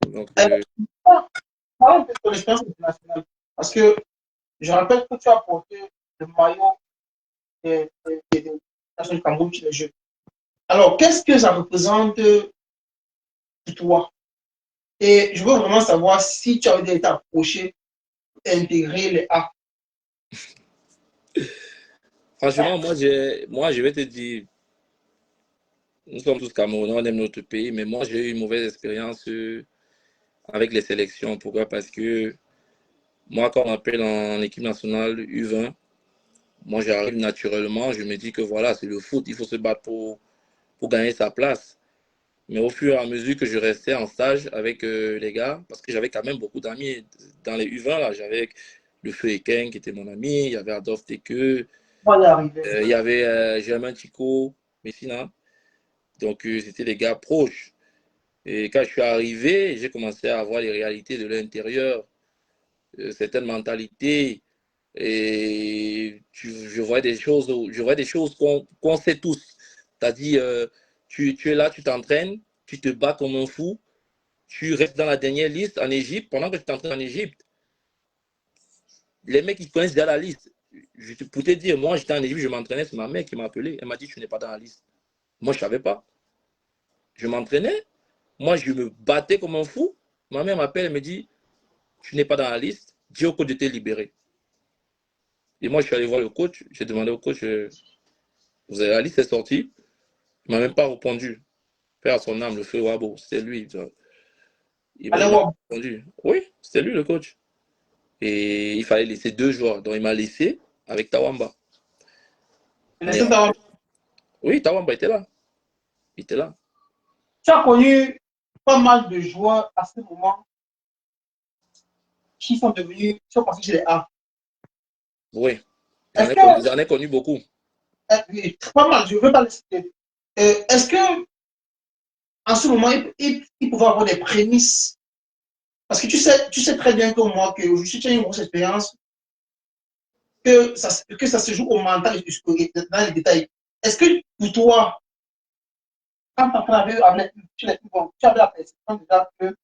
Donc, parlons de ton expérience internationale. Parce que je rappelle que tu as porté le maillot des Nations du Cameroun sur les Jeux. Alors, qu'est-ce que ça représente pour toi? Et je veux vraiment savoir si tu avais été approché pour intégrer les A. franchement, moi, je vais te dire, nous sommes tous Camerounais, on aime notre pays, mais moi, j'ai eu une mauvaise expérience avec les sélections. Pourquoi? Parce que moi, quand on m'appelle en équipe nationale U20, moi, j'arrive naturellement, je me dis que voilà, c'est le foot, il faut se battre pour gagner sa place. Mais au fur et à mesure que je restais en stage avec les gars, parce que j'avais quand même beaucoup d'amis dans les U20, là, j'avais le Feu Eken qui était mon ami, il y avait Adolphe Teke, il y avait Germain Chico, Messina. Donc, c'était des gars proches. Et quand je suis arrivé, j'ai commencé à voir les réalités de l'intérieur, certaines mentalités. Et je vois des choses, qu'on sait tous. C'est-à-dire, tu es là, tu t'entraînes, tu te bats comme un fou, tu restes dans la dernière liste en Égypte. Pendant que tu t'entraînes en Égypte, les mecs, ils connaissent déjà la liste. Pour te dire, moi, j'étais en Égypte, je m'entraînais, c'est ma mère qui m'a appelé. Elle m'a dit, tu n'es pas dans la liste. Moi, je ne savais pas. Je m'entraînais. Moi, je me battais comme un fou. Ma mère m'appelle, elle me dit, tu n'es pas dans la liste. Dis au coach de te libérer. Et moi, je suis allé voir le coach. J'ai demandé au coach, vous avez la liste est sortie. Il ne m'a même pas répondu. Père à son âme, le feu Wabo, c'était lui. Il m'a répondu. Oui, c'était lui le coach. Et il fallait laisser 2 joueurs. Donc, il m'a laissé avec Tawamba. Oui, Tawamba était là. Il était là. Tu as connu pas mal de joueurs à ce moment qui sont passés chez les A. Oui, j'en ai connu beaucoup. Pas mal, je ne veux pas les citer. Est-ce que en ce moment, il pouvait avoir des prémices? Parce que tu sais très bien comme moi que je tu as une grosse expérience, que ça se joue au mental et dans les détails. Est-ce que pour toi, quand tu avais tu avais la perception déjà que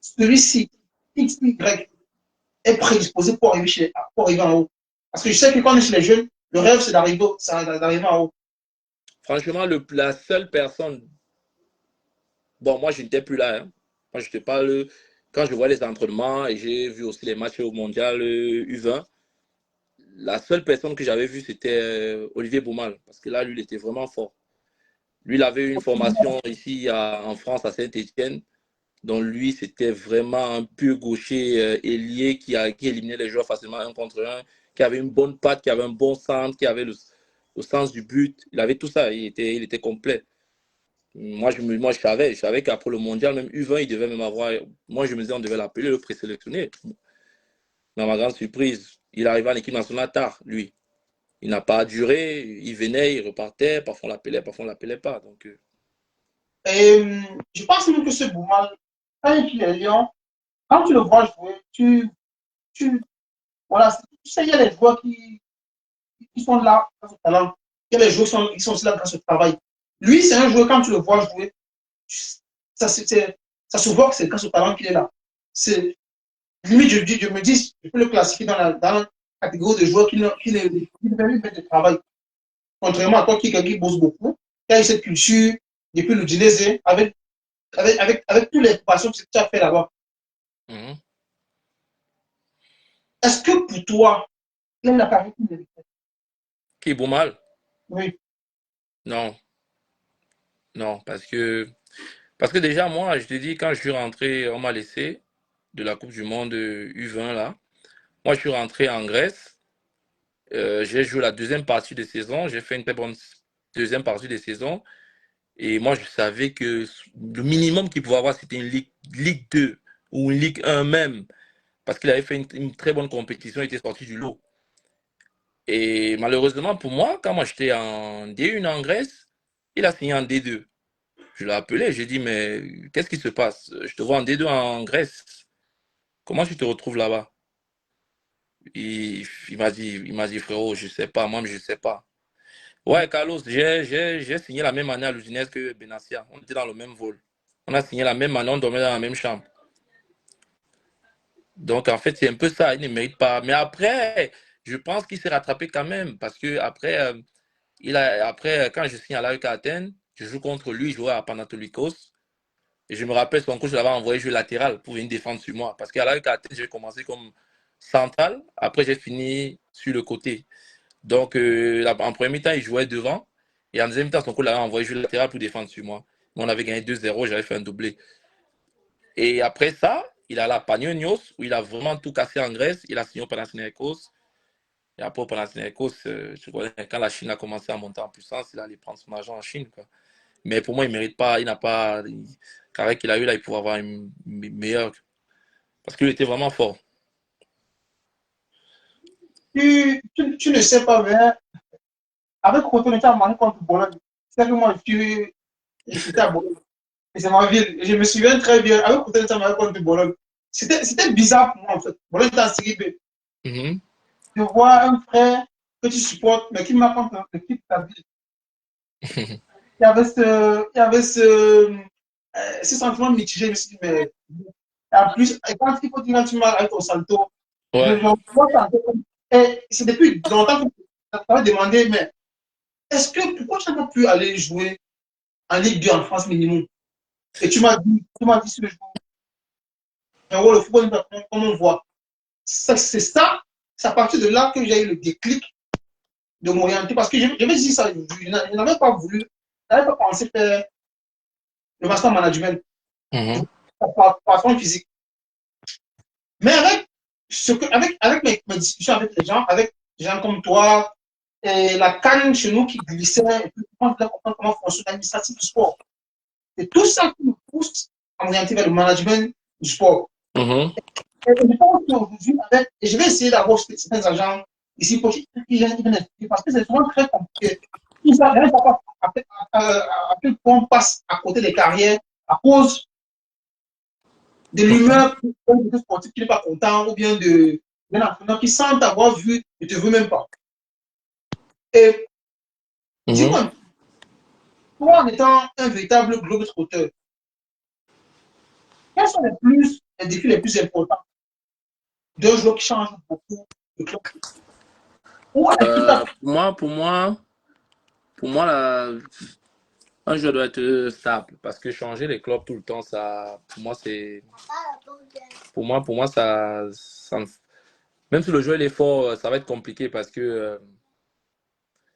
celui-ci, X, Y, est prédisposé pour arriver en haut? Parce que je sais que quand on est chez les jeunes, le rêve, c'est d'arriver en haut. Franchement, la seule personne. Bon, moi, je n'étais plus là. Hein. Moi, je te parle. Quand je vois les entraînements et j'ai vu aussi les matchs au mondial U20, la seule personne que j'avais vue, c'était Olivier Boumal. Parce que là, lui, il était vraiment fort. Lui, il avait eu une formation ici en France, à Saint-Étienne. Donc, lui, c'était vraiment un pur gaucher ailier qui éliminait les joueurs facilement 1 contre 1, qui avait une bonne patte, qui avait un bon centre, qui avait le sens du but. Il avait tout ça. Il était complet. Moi, je savais qu'après le mondial, même U20, il devait même avoir. Moi, je me disais, on devait l'appeler, le présélectionner. Dans ma grande surprise, il arrivait en équipe nationale tard, lui. Il n'a pas duré, il venait, il repartait, parfois on l'appelait pas. Donc, Et je pense même que ce Boumal, quand il est Lyon, quand tu le vois jouer, voilà, tu sais, il y a des joueurs qui sont là grâce au talent. Il y a des joueurs qui sont aussi là grâce au travail. Lui, c'est un joueur, quand tu le vois jouer, ça se voit que c'est grâce au talent qu'il est là. C'est, limite, je me dis, je peux le classifier dans la catégorie de joueurs qui ne lui mettent de travail. Contrairement à toi qui bosse beaucoup, qui a eu cette culture, depuis le Dynésé, avec tous les passions que tu as fait là-bas. Mhm. Est-ce que pour toi, il y a la carrière qui mérite? Qui est mal? Oui. Non, non, parce que déjà, moi, je te dis, quand je suis rentré, on m'a laissé de la Coupe du Monde U20 là. Moi, je suis rentré en Grèce. J'ai joué la deuxième partie de saison. J'ai fait une très bonne deuxième partie de saison. Et moi, je savais que le minimum qu'il pouvait avoir, c'était une Ligue 2 ou une Ligue 1 même. Parce qu'il avait fait une très bonne compétition, il était sorti du lot. Et malheureusement pour moi, quand moi j'étais en D1 en Grèce, il a signé en D2. Je l'ai appelé, j'ai dit, mais qu'est-ce qui se passe? Je te vois en D2 en Grèce. Comment tu te retrouves là-bas? Il m'a dit, frérot, je sais pas, moi-même je sais pas. Ouais, Carlos, j'ai signé la même année à l'Udinese que Benassia. On était dans le même vol. On a signé la même année, on dormait dans la même chambre. Donc, en fait, c'est un peu ça. Il ne mérite pas. Mais après, je pense qu'il s'est rattrapé quand même. Parce que après, quand je signe à l'AEK Athènes, je joue contre lui, je jouais à Panathinaikos. Et je me rappelle, son coach l'avait envoyé jouer latéral pour venir défendre sur moi. Parce qu'à l'AEK Athènes, j'ai commencé comme central. Après, j'ai fini sur le côté. Donc, en premier temps, il jouait devant. Et en deuxième temps, son coach l'avait envoyé jouer latéral pour défendre sur moi. On avait gagné 2-0, j'avais fait un doublé. Et après ça, il a la Panionios, où il a vraiment tout cassé en Grèce. Il a signé au Panathinaikos. Et après, au Panathinaikos, quand la Chine a commencé à monter en puissance, il allait prendre son argent en Chine, quoi. Mais pour moi, il ne mérite pas. Il n'a pas. Carré qu'il a eu là, il pourrait avoir une meilleure. Parce qu'il était vraiment fort. Tu ne sais pas, mais avec Rotten, tu as marqué contre Bologne. C'est que moi, j'étais à Bologne. Et c'est ma ville. Et je me souviens très bien, avec Rotten, tu as marqué contre Bologne. C'était bizarre pour moi, en fait. Bologne était en série B. Mhm. Je vois un frère que tu supportes, mais qui marque contre l'équipe de ta ville. Il y avait ce sentiment mitigé. Je me suis dit, mais. Et en plus, quand il faut dire quand tu marques avec ton salto, Ouais. je vois ça un peu comme. Et c'est depuis longtemps que je t'avais demandé, mais pourquoi tu n'as pas pu aller jouer en Ligue 2 en France minimum? Et tu m'as dit sur le jour, le football, comme on voit. C'est ça, c'est à partir de là que j'ai eu le déclic de m'orienter. Parce que je vais dire ça, je n'avais pas voulu, je n'avais pas pensé faire le master management, Mhm. par son physique. Mais avec mes discussions avec les gens, avec des gens comme toi, et la canne chez nous qui glissait, et puis comment fonctionne l'administratif du sport. C'est tout ça qui nous pousse à m'orienter vers le management du sport. Mhm. Et je pense qu'aujourd'hui, et je vais essayer d'avoir certains agents ici pour qu'ils viennent expliquer, parce que c'est souvent très compliqué. Ils savent pas à quel point on passe à côté des carrières à cause de l'humeur de sportif qui n'est pas content ou bien d'un entraîneur qui, sans t'avoir vu, ne te veut même pas. Et Mhm. dis-moi, toi, en étant un véritable globe-trotteur, quels sont les défis les plus importants d'un joueur qui change beaucoup de club? Ou est-ce que tu as Pour moi, un joueur doit être stable. Parce que changer les clubs tout le temps, ça, pour moi, même si le joueur est fort, ça va être compliqué parce que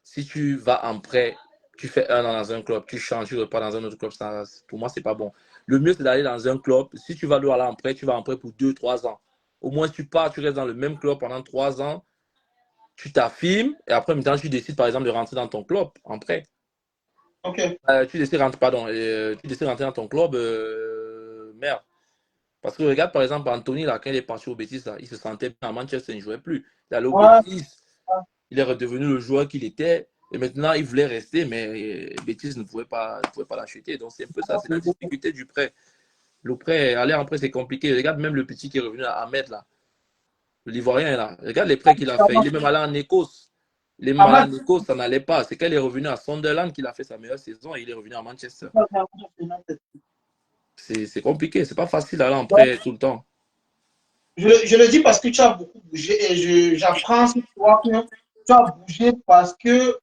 si tu vas en prêt, tu fais un an dans un club, tu changes, tu repars dans un autre club, ça, pour moi, c'est pas bon. Le mieux, c'est d'aller dans un club. Si tu vas aller en prêt, tu vas en prêt pour 2, 3 ans. Au moins, tu pars, tu restes dans le même club pendant 3 ans, tu t'affirmes, et après, maintenant, tu décides, par exemple, de rentrer dans ton club en prêt. OK. Tu décides de rentrer dans ton club, merde. Parce que regarde, par exemple, Anthony, là, quand il est parti au Betis, là, il se sentait bien à Manchester, il ne jouait plus. Il est allé au Ouais. Betis, il est redevenu le joueur qu'il était. Et maintenant, il voulait rester, mais Betis ne pouvait pas l'acheter. Donc, c'est un peu ça, c'est la difficulté du prêt. Le prêt, aller en prêt, c'est compliqué. Regarde même le petit qui est revenu à Ahmed, là, l'Ivoirien, là. Regarde les prêts qu'il a fait. Il est même allé en Écosse. Il est même allé Ahmad, en Écosse, ça n'allait pas. C'est quand il est revenu à Sunderland qu'il a fait sa meilleure saison et il est revenu à Manchester. C'est compliqué, c'est pas facile d'aller en prêt tout le temps. je le dis parce que tu as beaucoup bougé et j'apprends sur toi que tu as bougé parce que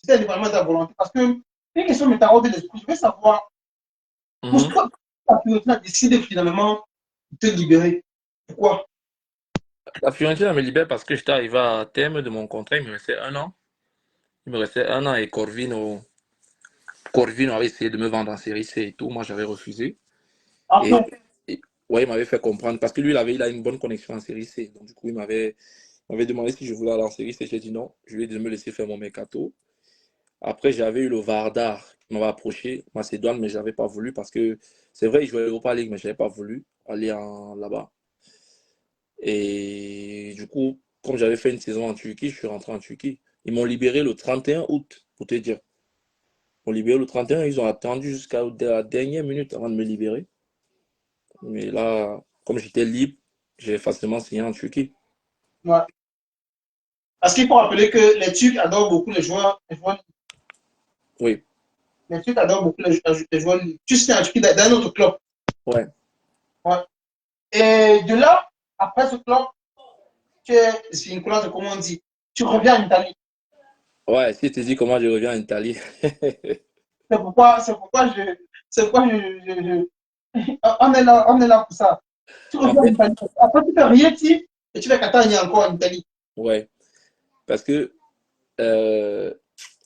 c'était vraiment ta volonté. Parce que Une question me taraude l'esprit. Je veux savoir Mhm. pourquoi la Fiorentina a décidé finalement de te libérer. Pourquoi? La Fiorentina me libère parce que j'étais arrivé à terme de mon contrat. Il me restait un an. Il me restait un an et Corvino avait essayé de me vendre en série C et tout. Moi, j'avais refusé. Et, Après, et ouais, il m'avait fait comprendre parce que lui, il a une bonne connexion en série C. Donc, du coup, il m'avait demandé si je voulais aller en série C. J'ai dit non. Je lui ai dit de me laisser faire mon mercato. Après, j'avais eu le Vardar qui m'avait approché, Macédoine, mais je n'avais pas voulu parce que c'est vrai, il jouait l'Europa League, mais je n'avais pas voulu aller là-bas. Et du coup, comme j'avais fait une saison en Turquie, je suis rentré en Turquie. Ils m'ont libéré le 31 août, pour te dire. Ils m'ont libéré le 31, ils ont attendu jusqu'à la dernière minute avant de me libérer. Mais là, comme j'étais libre, j'ai facilement signé en Turquie. ouais. Parce qu'il faut rappeler que les Turcs adorent beaucoup les joueurs, Oui, les Turcs adorent beaucoup les joueurs libres. Tu sais, en Turquie, dans un autre club. ouais. Ouais. Et de là, après ce club, tu es Svinculaire, comme on dit. Tu reviens en Italie. Ouais, si tu te dis comment je reviens en Italie. C'est pourquoi on est là pour ça. Tu En reviens en fait, Italie. Après, tu fais Rieti et tu fais Catania encore en Italie. ouais. Parce que euh,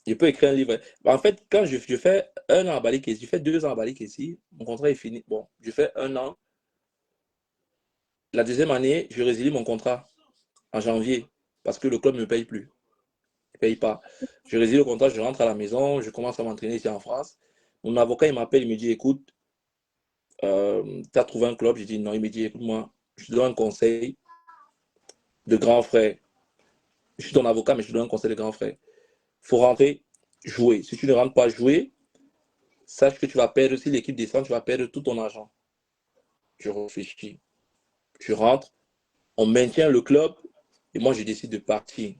je peux écrire un livre. En fait, quand je fais un an à Bali, je fais 2 ans à Bali ici, mon contrat est fini. Bon, je fais un an. La deuxième année, je résilie mon contrat en janvier parce que le club ne me paye plus. Il ne paye pas. Je résilie le contrat, je rentre à la maison, je commence à m'entraîner ici en France. Mon avocat, il m'appelle, il me dit, écoute, tu as trouvé un club? J'ai dit non. Il me dit, écoute-moi, je te donne un conseil de grand frère. Je suis ton avocat, mais je te donne un conseil de grand frère. Il faut rentrer, jouer. Si tu ne rentres pas jouer, sache que tu vas perdre, si l'équipe descend, tu vas perdre tout ton argent. Je réfléchis. Je rentre, on maintient le club et moi, je décide de partir.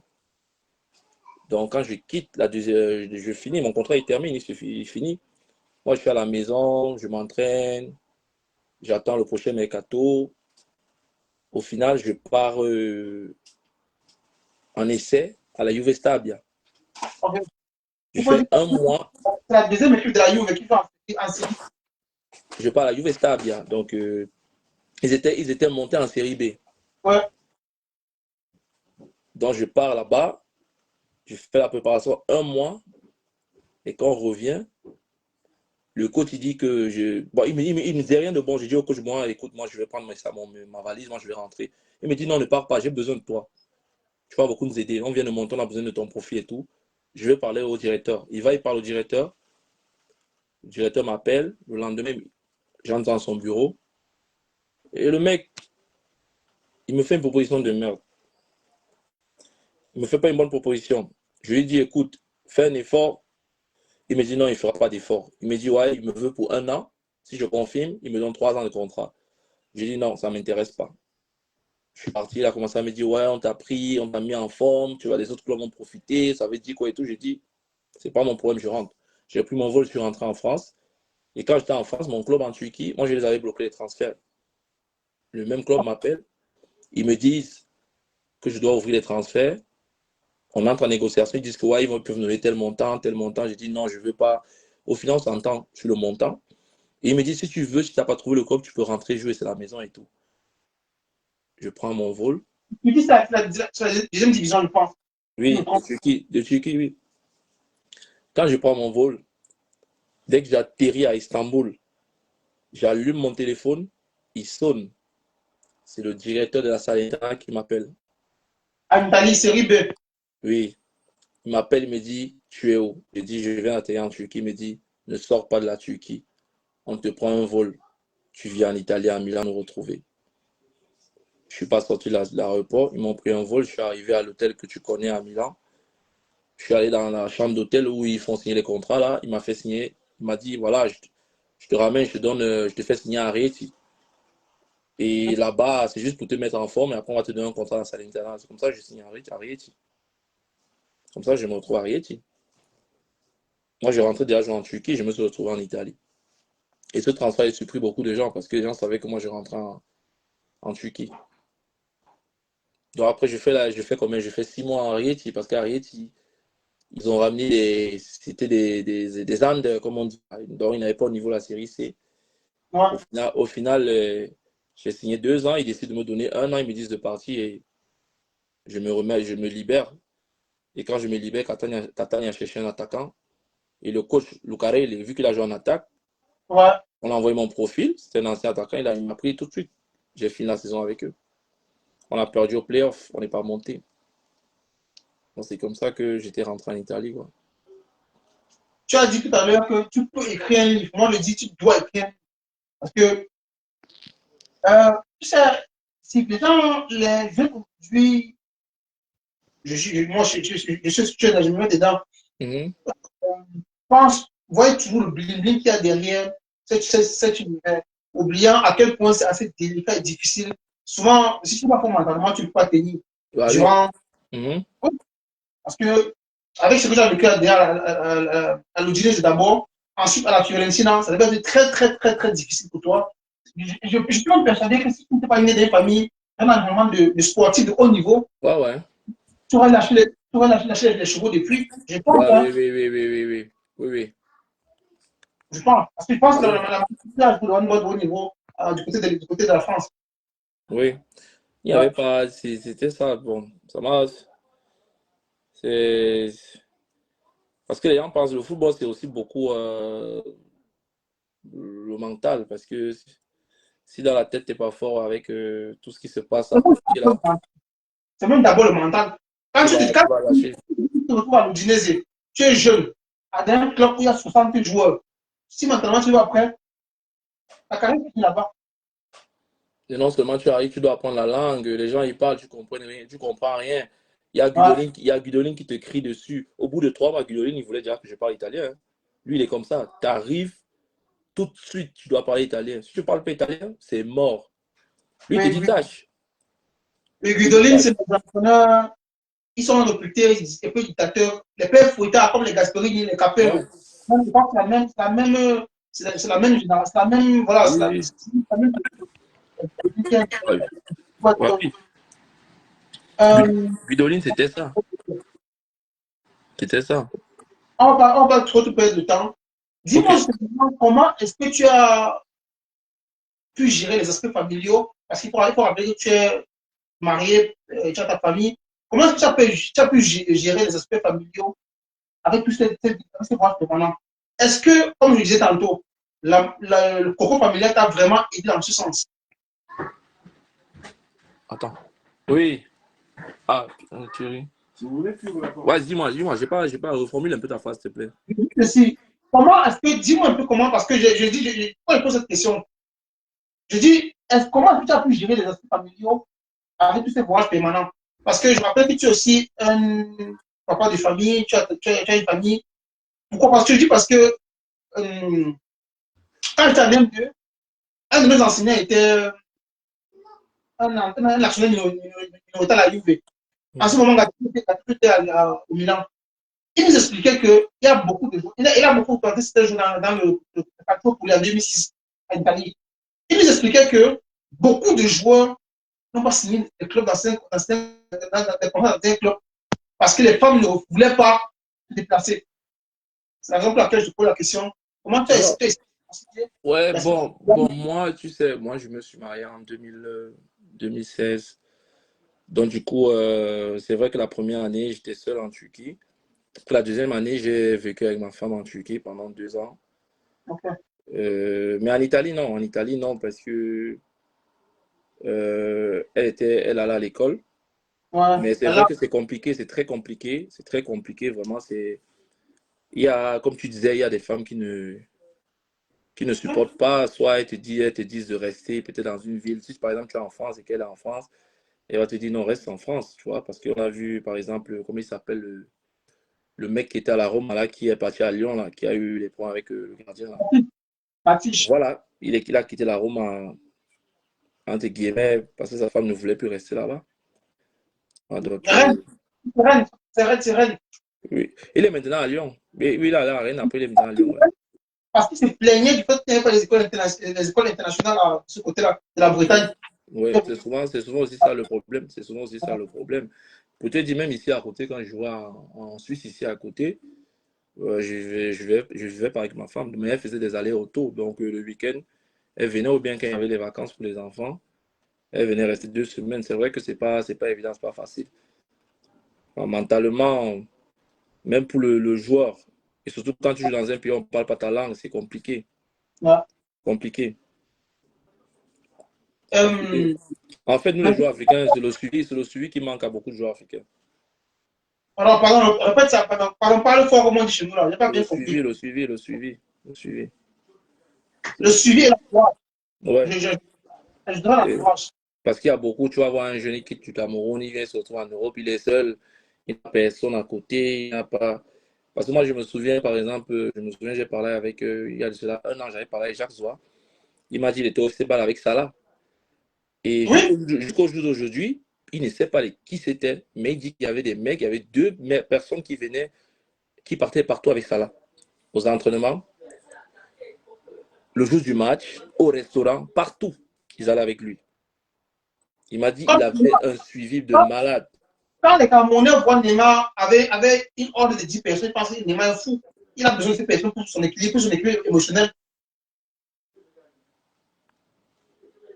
Donc, quand je quitte la deuxième, je finis, mon contrat est terminé, il finit. Moi, je suis à la maison, je m'entraîne, j'attends le prochain mercato. Au final, je pars en essai à la Juve Stabia. Ok. Je Il faut dire fais que un mois, c'est la deuxième équipe de la Juve qui fait en série. je pars à la Juve Stabia. Donc, ils étaient montés en série B. Ouais. Donc, je pars là-bas, je fais la préparation un mois, et quand on revient, le coach, il dit que je. Bon, il me dit rien de bon. Je dis au coach, moi, écoute, moi, je vais prendre ma valise, moi, je vais rentrer. Il me dit, non, ne pars pas, j'ai besoin de toi. Tu vas beaucoup nous aider. On vient de monter, on a besoin de ton profil et tout. Je vais parler au directeur. Il parle au directeur. Le directeur m'appelle. Le lendemain, j'entre dans son bureau. Et le mec, il me fait une proposition de merde. Il me fait pas une bonne proposition. Je lui dis, écoute, fais un effort. Il me dit, non, il ne fera pas d'effort. Il me dit, ouais, il me veut pour un an. Si je confirme, il me donne 3 ans de contrat. J'ai dit, non, ça ne m'intéresse pas. Je suis parti, il a commencé à me dire, ouais, on t'a pris, on t'a mis en forme, tu vois, les autres clubs vont profiter, ça veut dire quoi et tout. J'ai dit, c'est pas mon problème, je rentre. J'ai pris mon vol, je suis rentré en France. Et quand j'étais en France, mon club en Turquie, moi, je les avais bloqués les transferts. Le même club m'appelle, ils me disent que je dois ouvrir les transferts. On entre en négociation, ils disent que ouais, ils peuvent me donner tel montant, tel montant. J'ai dit non, je ne veux pas. Au final, on s'entend sur le montant. Et il me dit, si tu veux, si tu n'as pas trouvé le club, tu peux rentrer jouer, c'est la maison et tout. Je prends mon vol. Tu dis c'est la deuxième division, je pense. Je me Oui, trompe. De Turquie, oui. Quand je prends mon vol, dès que j'atterris à Istanbul, j'allume mon téléphone, il sonne. C'est le directeur de la Salernitana qui m'appelle. En Italie, série B. Oui, il m'appelle, il me dit, tu es où? Je dis, je viens d'atterrir en Turquie. Il me dit, ne sors pas de la Turquie. On te prend un vol. Tu viens en Italie, à Milan, nous retrouver. Je ne suis pas sorti de l'aéroport. Ils m'ont pris un vol. Je suis arrivé à l'hôtel que tu connais à Milan. Je suis allé dans la chambre d'hôtel où ils font signer les contrats. Là, il m'a fait signer. Il m'a dit, voilà, je te ramène, je te fais signer à Rieti. Et là-bas, c'est juste pour te mettre en forme et après, on va te donner un contrat dans Salernitana. C'est comme ça que je signe à Rieti. Comme ça, je me retrouve à Rieti. Moi, j'ai rentré déjà jouer en Turquie, je me suis retrouvé en Italie. Et ce transfert a surpris beaucoup de gens parce que les gens savaient que moi, je rentrais en Turquie. Donc après, je fais combien? Je fais 6 mois à Rieti parce qu'à Rieti, Ils ont ramené c'était des Andes, comme on dit. Donc, ils n'avaient pas au niveau de la série C. Ouais. Au final j'ai signé 2 ans. Ils décident de me donner 1 an. Ils me disent de partir et je me libère. Et quand je me libère, Catania a cherché un attaquant. Et le coach Lucaré, vu qu'il a joué en attaque, Ouais. on a envoyé mon profil. C'était un ancien attaquant. Il m'a pris tout de suite. J'ai fini la saison avec eux. On a perdu au playoff. On n'est pas monté. Donc, c'est comme ça que j'étais rentré en Italie, quoi. Tu as dit tout à l'heure que tu peux écrire un livre. Moi, je dis tu dois écrire. Parce que, tu sais, si les gens, les jeunes aujourd'hui, moi, je me mets dedans. Mhm. Pense, voyez toujours le bling-bling qu'il y a derrière cet univers, oubliant à quel point c'est assez délicat et difficile. Souvent, si tu vas pas mentalement, tu ne peux pas tenir Bah oui. durant. Mhm. Parce que, avec ce que j'ai vécu à l'Udinese d'abord, ensuite à la Fiorentina, ça devait être très, très, très, très difficile pour toi. Je suis même persuadé que si tu n'es pas né dans une famille, un environnement de sportif de haut niveau, Ouais, ouais. tu aurais lâché les chevaux depuis. Je pense, Ouais, hein, oui, oui, oui, oui, oui, oui. Oui, oui. je pense. Parce que je pense que Oui. la majorité pour le handball de haut niveau du côté de la France. Oui. Il n'y Ouais. avait pas. C'était ça. Bon, ça m'a. C'est. Parce que les gens pensent que le football, c'est aussi beaucoup le mental. Parce que si dans la tête, tu n'es pas fort avec tout ce qui se passe à côté, là, C'est même d'abord le mental. Quand tu vas lâcher. tu te retrouves à l'Udinese, tu es jeune, à un club où il y a 60 joueurs. Si mentalement tu vas après, la carrière est là-bas. Et non seulement tu arrives, tu dois apprendre la langue, les gens ils parlent, tu comprends rien, tu comprends rien. Ouais. Il y a Guidolin qui te crie dessus. Au bout de 3 mois, Guidolin, il voulait dire que je parle italien, hein. Lui, il est comme ça. Tu arrives, tout de suite, tu dois parler italien. Si tu ne parles pas italien, c'est mort. Lui, il te Mais dit tâche. les Il te dit Guidolin, tâche. c'est des entraîneurs, ils sont recrutés, un peu dictateurs. Les pères fouettards comme les Gasperini, les Capello. Ouais. Je pense que c'est la même génération, c'est la même, voilà, Oui, oui. c'est la même Ouais. Ouais, oui. euh, Guidolin, c'était ça. C'était ça. on va trop te perdre de temps. Ok. Dis-moi simplement comment est-ce que tu as pu gérer les aspects familiaux, parce qu'il faut rappeler que tu es marié, tu as ta famille. Comment est-ce que tu as pu gérer les aspects familiaux avec tous ces voies permanents? Est-ce que, comme je disais tantôt, le coco familial t'a vraiment aidé dans ce sens? Attends. Oui. Ah, putain, Thierry. Vous voulez que vous la Ouais, dis-moi, j'ai pas, reformule un peu ta phrase, s'il te plaît. Si. Comment est-ce que, dis-moi un peu comment, parce que pourquoi je pose cette question? Je dis, comment est-ce que tu as pu gérer les aspects familiaux avec tous ces voyages permanents? Parce que je rappelle que tu es aussi un papa de famille, tu as une famille. Pourquoi? Parce que je dis parce que quand j'étais en M2, un de mes enseignants était un actionnaire minoritaire à la Juve. En ce moment, Gattuso était au Milan. Il nous expliquait qu'il y a beaucoup de joueurs. Il a beaucoup participé dans le Calcio pour en 2006 en Italie. Il nous expliquait que beaucoup de joueurs n'ont pas signé des clubs dans des clubs parce que les femmes ne voulaient pas se déplacer. C'est la raison pour laquelle je te pose la question. Comment tu as Alors, essayé ouais, bon, moi, tu sais, moi, je me suis marié en 2016. Donc, du coup, c'est vrai que la première année, j'étais seul en Turquie. Pour la deuxième année, j'ai vécu avec ma femme en Turquie pendant 2 ans. Okay. Mais en Italie, non. En Italie, non, parce que elle allait à l'école. Ouais. Mais c'est vrai Alors, que c'est compliqué, c'est très compliqué. C'est très compliqué, vraiment. Il y a, comme tu disais, il y a des femmes qui ne supportent pas. Soit elles te disent de rester peut-être dans une ville. Si par exemple tu es en France et qu'elle est en France, elle va te dire non, reste en France, tu vois. Parce qu'on a vu, par exemple, comment il s'appelle le mec qui était à la Rome, là, qui est parti à Lyon, là, qui a eu les points avec le gardien. Là. Mathis. Voilà, il a quitté la Rome entre guillemets parce que sa femme ne voulait plus rester là-bas. Ah, donc, Rennes, c'est Rennes. oui. Il est maintenant à Lyon. Oui, il est allé à Rennes, après il est maintenant à Lyon. Ouais. Parce qu'il se plaignait du fait qu'il n'y avait pas les écoles internationales à ce côté-là de la Bretagne. Oui, c'est souvent aussi ça le problème. C'est souvent aussi ça le problème. Pour te dire, même ici à côté, quand je jouais en Suisse, ici à côté, je vivais pas avec ma femme, mais elle faisait des allers-retours. Donc, le week-end, elle venait, ou bien quand il y avait les vacances pour les enfants, elle venait rester 2 semaines. C'est vrai que c'est pas évident, c'est pas facile. Enfin, mentalement, même pour le joueur, et surtout quand tu joues dans un pays où on ne parle pas ta langue, c'est compliqué. Ouais. Compliqué. Compliqué. Euh, En fait, nous, les joueurs africains, c'est le suivi qui manque à beaucoup de joueurs africains. alors, pardon, répète ça, pardon, parle fort comment on dit chez nous là, j'ai pas Le bien compris. suivi, le suivi, le suivi, le suivi. Le suivi et la courage. Ouais. Je donne la Et courage. parce qu'il y a beaucoup, tu vas voir un jeune qui quitte du Cameroun, il vient se retrouver en Europe, il est seul, il n'a personne à côté, il n'a pas. Parce que moi, je me souviens, par exemple, j'ai parlé avec, il y a de cela 1 an, j'avais parlé avec Jacques Zoua. Il m'a dit qu'il était au FC avec Salah. Et Oui, jusqu'au jour d'aujourd'hui, il ne sait pas qui c'était, mais il dit qu'il y avait des mecs, il y avait 2 personnes qui venaient, qui partaient partout avec Salah, aux entraînements, le jour du match, au restaurant, partout, ils allaient avec lui. Il m'a dit qu'il quand, avait un suivi de quand, malade. quand les Camerounais voient Neymar avec une ordre de 10 personnes, ils pensent que Neymar est fou. Il a besoin de ces personnes pour pour son équilibre émotionnel.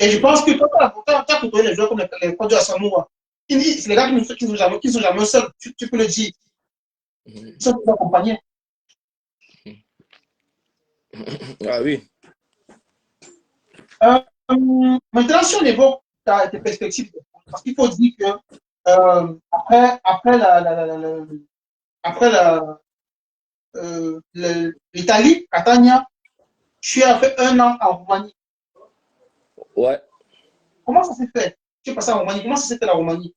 Et je pense que quand tu as côtoyé les joueurs comme les Kodjo Asamoah, c'est les gars qui sont jamais seuls, tu peux le dire. Ils sont toujours accompagnés. Ah oui. Maintenant, si on évoque tes perspectives, parce qu'il faut dire que après l'Italie, Catania, tu as fait 1 an en Roumanie. Ouais. Comment ça s'est fait? Tu es passé en Roumanie. Comment ça s'est fait la Roumanie?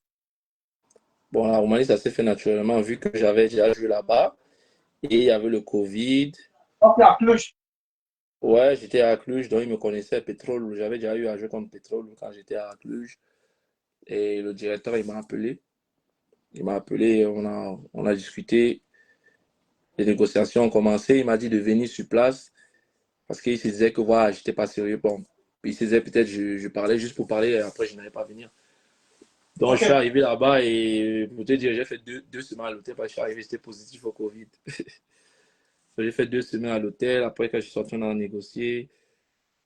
Bon, la Roumanie, ça s'est fait naturellement vu que j'avais déjà joué là-bas et il y avait le Covid. Donc, à Cluj. Ouais, j'étais à Cluj, donc ils me connaissaient, Pétrole. J'avais déjà eu à jouer contre Pétrole quand j'étais à Cluj. Et le directeur, il m'a appelé. Il m'a appelé, on a discuté. Les négociations ont commencé. Il m'a dit de venir sur place parce qu'il se disait que voilà, j'étais pas sérieux. Bon, il se disait peut-être je parlais juste pour parler et après je n'allais pas venir. Donc je suis OK. arrivé là-bas et pour te dire, j'ai fait deux semaines à l'hôtel parce que je suis arrivé, j'étais positif au Covid. J'ai fait 2 semaines à l'hôtel. Après, quand je suis sorti, on a négocié.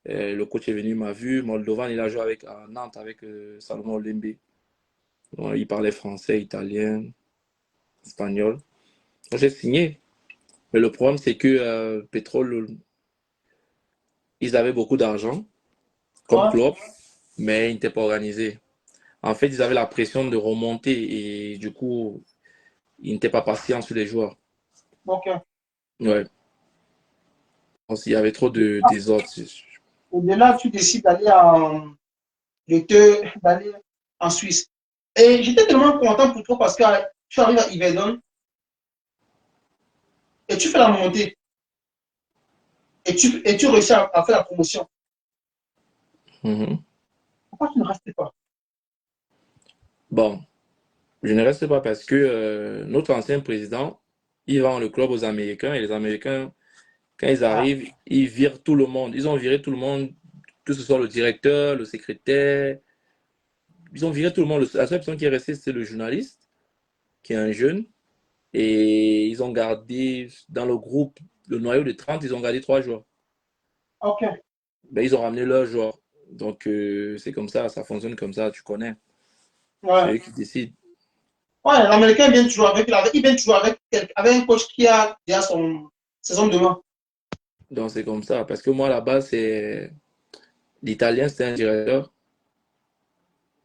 Le coach est venu, m'a vu. Moldovan, il a joué à Nantes avec Salomon Lembe. Donc, il parlait français, italien, espagnol. Donc, j'ai signé. Mais le problème, c'est que Pétrole, ils avaient beaucoup d'argent comme Ouais. club, mais ils n'étaient pas organisés. En fait, ils avaient la pression de remonter et du coup, ils n'étaient pas patients sur les joueurs. OK. Ouais. Donc, il y avait trop de désordre. Et de là, tu décides d'aller en Suisse. Et j'étais tellement content pour toi parce que tu arrives à Yverdon et tu fais la montée et tu réussis à faire la promotion. Mhm. Pourquoi tu ne restes pas? Bon, je ne reste pas parce que notre ancien président, il vend le club aux Américains et les Américains, quand ils Ah, arrivent, ils virent tout le monde. Ils ont viré tout le monde, que ce soit le directeur, le secrétaire. Ils ont viré tout le monde. La seule personne qui est restée, c'est le journaliste, qui est un jeune. Et ils ont gardé, dans le groupe, le noyau de 30, ils ont gardé 3 joueurs. OK. Ben, ils ont ramené leurs joueurs. Donc, c'est comme ça fonctionne comme ça, tu connais. C'est eux Ouais. qui décident. Ouais, l'Américain vient toujours il vient toujours avec un coach qui a déjà ses hommes de main. Donc, c'est comme ça. Parce que moi, là-bas, c'est l'Italien, c'était un directeur.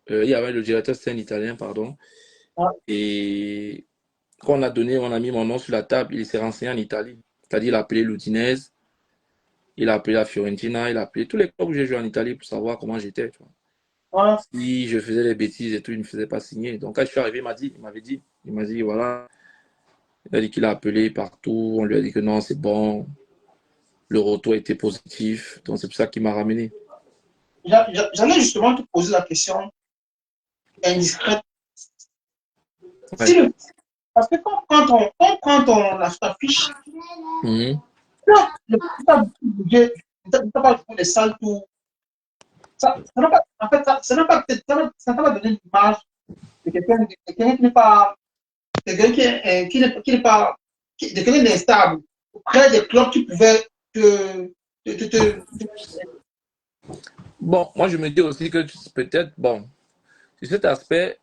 Il y avait le directeur, c'était un Italien, pardon. Ouais. Et quand on a mis mon nom sur la table, il s'est renseigné en Italie. C'est-à-dire, il a appelé l'Udinese, il a appelé la Fiorentina, il a appelé tous les clubs où j'ai joué en Italie pour savoir comment j'étais. Tu vois. Ouais. Si je faisais des bêtises et tout, il ne me faisait pas signer. Donc, quand je suis arrivé, il m'a dit, voilà, il a dit qu'il a appelé partout, on lui a dit que non, c'est bon, le retour était positif. Donc, c'est pour ça qu'il m'a ramené. J'allais justement te poser la question indiscrète. Si Ouais. le- Parce que quand on affiche, Mhm. le budget, ne t'a pas trouvé les salles, tout. Ça n'a pas, en fait, ça n'a pas, ça n'a pas donné l'image de quelqu'un qui n'est pas, quelqu'un qui n'est pas, de quelqu'un d'instable, auprès des clubs qui pouvaient te- Bon, moi je me dis aussi que peut-être, bon, sur cet aspect,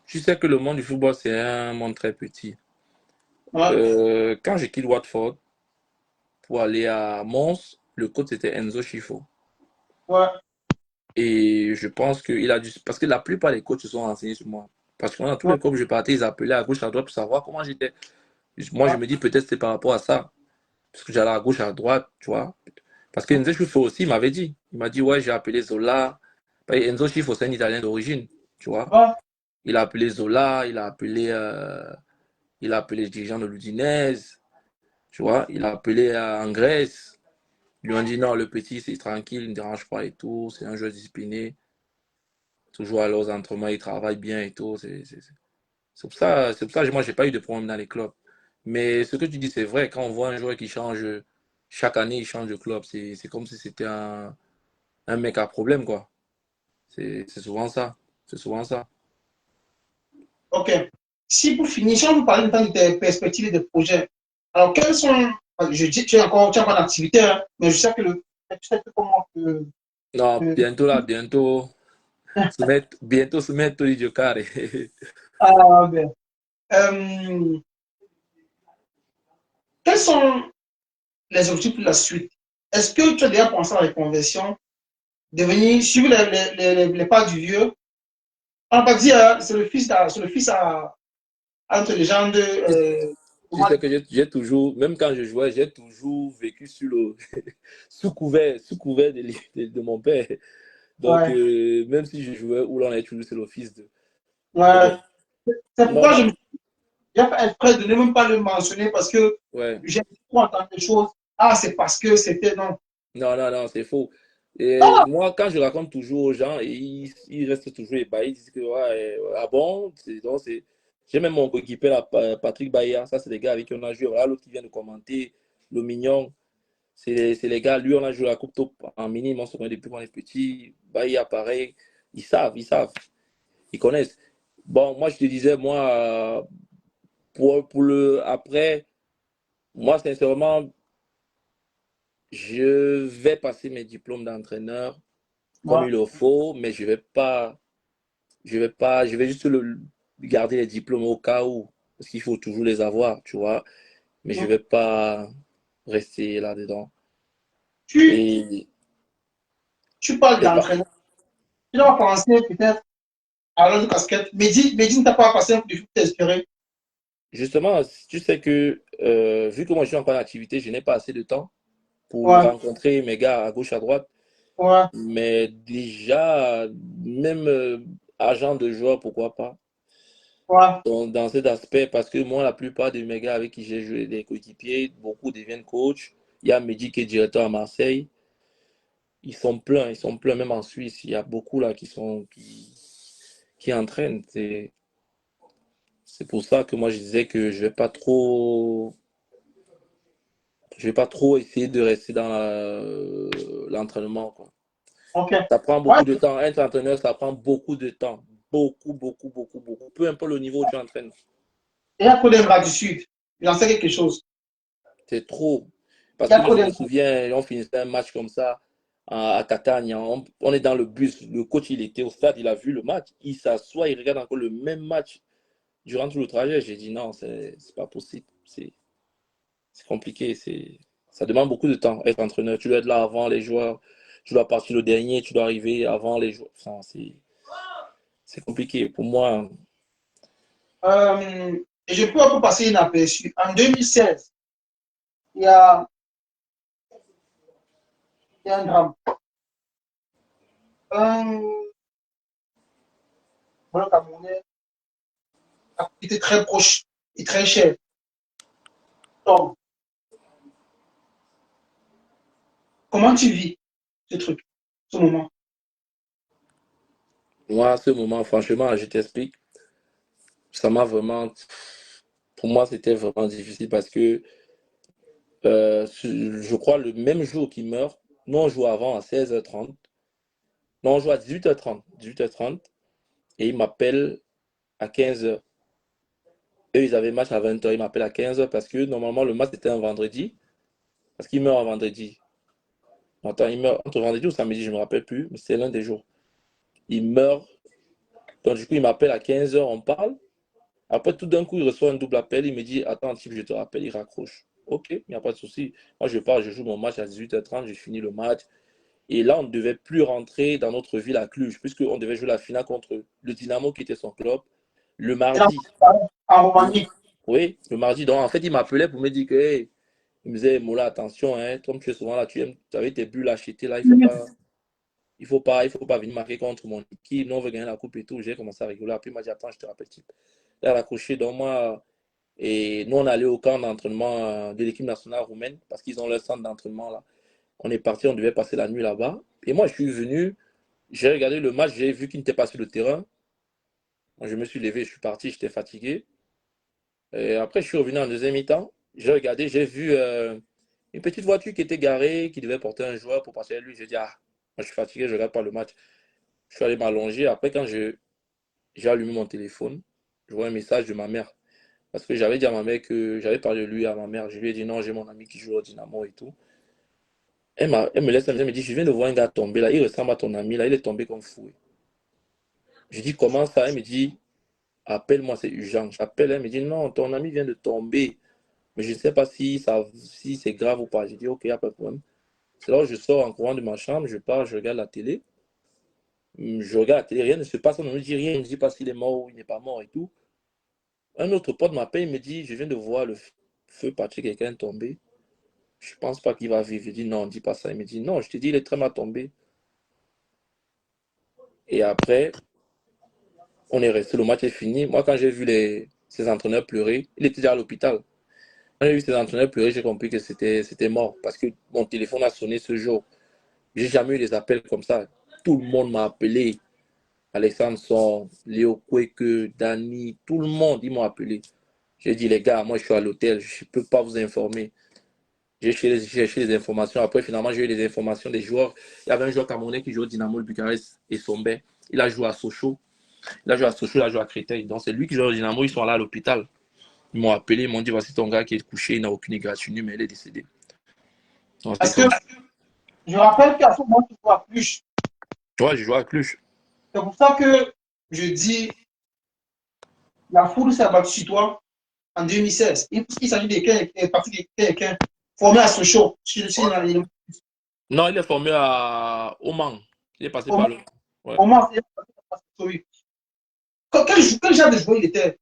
tu sais que le monde du football, c'est un monde très petit. ouais, Quand je quitte Watford pour aller à Mons, le coach c'était Enzo Schifo. ouais, Et je pense qu'il a dû. Parce que la plupart des coachs se sont renseignés sur moi. Parce que dans tous ouais, les clubs où je partais, ils appelaient à gauche, à droite pour savoir comment j'étais. Moi, je ouais, me dis peut-être c'est par rapport à ça. Parce que j'allais à gauche, à droite, tu vois. Parce que Enzo Schifo aussi m'avait dit. Il m'a dit, ouais, j'ai appelé Zola. Enzo Schifo, c'est un Italien d'origine, tu vois. ouais. Il a appelé Zola, il a appelé les dirigeants de l'Udinese, tu vois. Il a appelé en Grèce. Ils lui ont dit, non, le petit, c'est tranquille, il ne dérange pas et tout. C'est un joueur discipliné. Toujours à leurs entraînements, il travaille bien et tout. C'est pour ça que moi, j'ai pas eu de problème dans les clubs. Mais ce que tu dis, c'est vrai. Quand on voit un joueur qui change, chaque année, il change de club. C'est comme si c'était un mec à problème, quoi. C'est souvent ça. C'est souvent ça. Ok. Si pour finir, si on vous parler de tes perspectives et des projets, alors quels sont, je dis, tu es encore en activité, hein, mais je sais que tu sais que comment Non, que- bientôt là, bientôt se mettre au Giocare. ah, ben, euh, quels sont les objectifs pour la suite? Est-ce que tu as déjà pensé à la reconversion, devenir, suivre les pas du vieux? On va pas dire, hein, c'est le fils à notre légende. Tu Comment sais que j'ai toujours, même quand je jouais, j'ai toujours vécu sous couvert de mon père. Donc, ouais, même si je jouais où l'on est toujours, c'est l'office de. Mais ouais. bon, C'est moi, pourquoi j'ai fait exprès de ne même pas le mentionner parce que ouais. j'ai trop entendu des choses. Ah, c'est parce que c'était non. Non, non, non, c'est faux. Et moi, quand je raconte toujours aux gens, ils restent toujours ébahis. Ils disent que, ouais, ah bon? J'ai même mon coéquipier, là, Patrick Baïa. Ça, c'est les gars avec qui on a joué. Voilà, l'autre qui vient de commenter, le mignon. C'est les gars, lui, on a joué la Coupe Top en minime, on se connaît depuis qu'on est petit. Baïa, pareil. Ils savent, ils connaissent. Bon, moi, je te disais, moi, pour le après, moi, sincèrement, je vais passer mes diplômes d'entraîneur comme Ouais, il le faut, mais je vais juste garder les diplômes au cas où, parce qu'il faut toujours les avoir, tu vois, mais je ouais. vais pas rester là-dedans. Tu, Et, tu parles et pas- d'entraînement. Tu dois penser peut-être à l'autre casquette. Mehdi ne t'a pas passé un coup de fil pour t'inspirer. justement, tu sais que vu que moi je suis encore en activité, je n'ai pas assez de temps pour Ouais, rencontrer mes gars à gauche, à droite, ouais, mais déjà, même agent de joueur, pourquoi pas. ouais, Dans cet aspect, parce que moi, la plupart de mes gars avec qui j'ai joué des coéquipiers, beaucoup deviennent coach. Il y a Mehdi qui est directeur à Marseille. Ils sont pleins même en Suisse. Il y a beaucoup là qui entraînent. C'est pour ça que moi je disais que je vais pas trop essayer de rester dans l'entraînement, quoi. ok. Ça prend Ouais, beaucoup de temps. Être entraîneur, ça prend beaucoup de temps. Beaucoup, beaucoup, beaucoup, beaucoup. Peu importe le niveau où tu entraînes. il y a Codembra du Sud. Il en sait quelque chose. C'est trop. Parce Il y a que je me Codembra. souviens, on finissait un match comme ça à Catania. On est dans le bus. Le coach, il était au stade, il a vu le match. Il s'assoit, il regarde encore le même match durant tout le trajet. J'ai dit non, c'est pas possible. C'est compliqué. Ça demande beaucoup de temps, être entraîneur. Tu dois être là avant les joueurs. Tu dois partir le dernier. Tu dois arriver avant les joueurs. Enfin, c'est compliqué. Pour moi, Et je peux un peu passer inaperçu. En 2016, il y a, il y a un drame. Un voleur camerounais était très proche et très cher. Donc, comment tu vis ce truc, ce moment? moi, à ce moment, franchement, je t'explique. Ça m'a vraiment. Pour moi, c'était vraiment difficile parce que je crois le même jour qu'il meurt, nous on joue avant à 16h30. Non, on joue à 18h30. 18h30. Et il m'appelle. à 15h. Eux, ils avaient match à 20h. Ils m'appellent à 15h parce que normalement, le match était un vendredi. Parce qu'il meurt un vendredi. Attends, il meurt entre vendredi ou samedi, je ne me rappelle plus, mais c'est l'un des jours. Il meurt. Donc, du coup, il m'appelle à 15h, on parle. Après, tout d'un coup, il reçoit un double appel. Il me dit, attends, type, je te rappelle, il raccroche. Ok, il n'y a pas de souci. Moi, je pars, je joue mon match à 18h30, je finis le match. Et là, on ne devait plus rentrer dans notre ville à Cluj, puisqu'on devait jouer la finale contre le Dynamo qui était son club le Et là, mardi. en Roumanie. Oui, le mardi. Donc, en fait, il m'appelait pour me dire que, hey, il me disait, Moula, attention, hein, comme tu es souvent là, tu avais tes bulles achetées là, il faut pas venir marquer contre mon équipe. Nous, on veut gagner la coupe et tout. J'ai commencé à rigoler. Puis il m'a dit, attends, je te rappelle, type. Il a raccroché. Donc, moi, et nous, on allait au camp d'entraînement de l'équipe nationale roumaine parce qu'ils ont leur centre d'entraînement là. On est parti, on devait passer la nuit là-bas. Et moi, je suis venu, j'ai regardé le match, j'ai vu qu'il n'était pas sur le terrain. Moi, je me suis levé, je suis parti, j'étais fatigué. Et après, je suis revenu en deuxième mi-temps. J'ai regardé, j'ai vu une petite voiture qui était garée, qui devait porter un joueur pour passer à lui. J'ai dit, ah, moi, je suis fatigué, je ne regarde pas le match. Je suis allé m'allonger. Après, quand j'ai allumé mon téléphone, je vois un message de ma mère. Parce que j'avais dit à ma mère que j'avais parlé de lui à ma mère. Je lui ai dit non, j'ai mon ami qui joue au Dynamo et tout. Elle me laisse un message, elle me dit, je viens de voir un gars tomber là. Il ressemble à ton ami là, il est tombé comme fou. Je dis, comment ça? Elle me dit, appelle-moi, c'est urgent. J'appelle, elle me dit, non, ton ami vient de tomber. Mais je ne sais pas si c'est grave ou pas. J'ai dit, ok, il n'y a pas de problème. C'est là où je sors en courant de ma chambre, je pars, je regarde la télé. Je regarde la télé, rien ne se passe, on ne me dit rien, il ne me dit pas s'il est mort ou il n'est pas mort et tout. Un autre pote m'appelle, il me dit, je viens de voir le feu partir, quelqu'un tomber. Je pense pas qu'il va vivre. Je dis non, dis pas ça. Il me dit non, je te dis, il est très mal tombé. Et après, on est resté, le match est fini. Moi, quand j'ai vu ses entraîneurs pleurer, il était déjà à l'hôpital. Quand j'ai vu ses entraîneurs pleurer, j'ai compris que c'était mort. Parce que mon téléphone a sonné ce jour. J'ai jamais eu des appels comme ça. Tout le monde m'a appelé. Alexandre Son, Léo Kweke, Dani, tout le monde, ils m'ont appelé. J'ai dit, les gars, moi je suis à l'hôtel, je ne peux pas vous informer. J'ai cherché les informations. Après, finalement, j'ai eu les informations des joueurs. Il y avait un joueur camerounais qui joue au Dynamo de Bucarest et Sombé. Il a joué à Sochaux. Il a joué à Sochaux, il a joué à Créteil. Donc, c'est lui qui joue au Dynamo. Ils sont là à l'hôpital. Ils m'ont appelé, ils m'ont dit voici ton gars qui est couché, il n'a aucune égratignure, mais il est décédé. Donc, Parce c'est que comme ça. je rappelle qu'à ce moment, tu vois plus. Tu vois, j'ai joué à Cluj. C'est pour ça que je dis la foule s'est abattue sur toi en 2016. Il s'agit de quelqu'un formé à Sochaux. Non, il est formé à Oman. Il est passé Au par le. Ouais. moment, quel genre de joueur il était?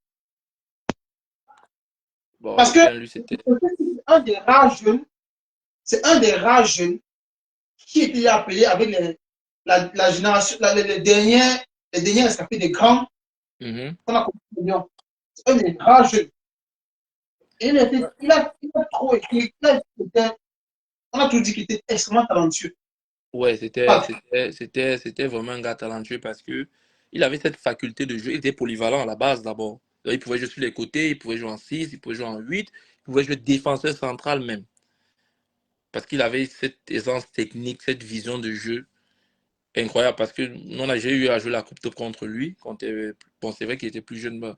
Bon, Parce que lui, c'était. c'est un des rares jeunes, c'est un des rares jeunes qui était appelé avec la génération, les derniers escapés des grands qu'on a connus. C'est un des rares jeunes. Et il a trop écrit. On a tout dit qu'il était extrêmement talentueux. Ouais, Pas- c'était vraiment un gars talentueux parce que il avait cette faculté de jeu. Il était polyvalent à la base d'abord. Il pouvait jouer sur les côtés, il pouvait jouer en 6, il pouvait jouer en 8, il pouvait jouer défenseur central même. Parce qu'il avait cette aisance technique, cette vision de jeu incroyable. Parce que j'ai eu à jouer la Coupe Top contre lui. Bon, c'est vrai qu'il était plus jeune, mais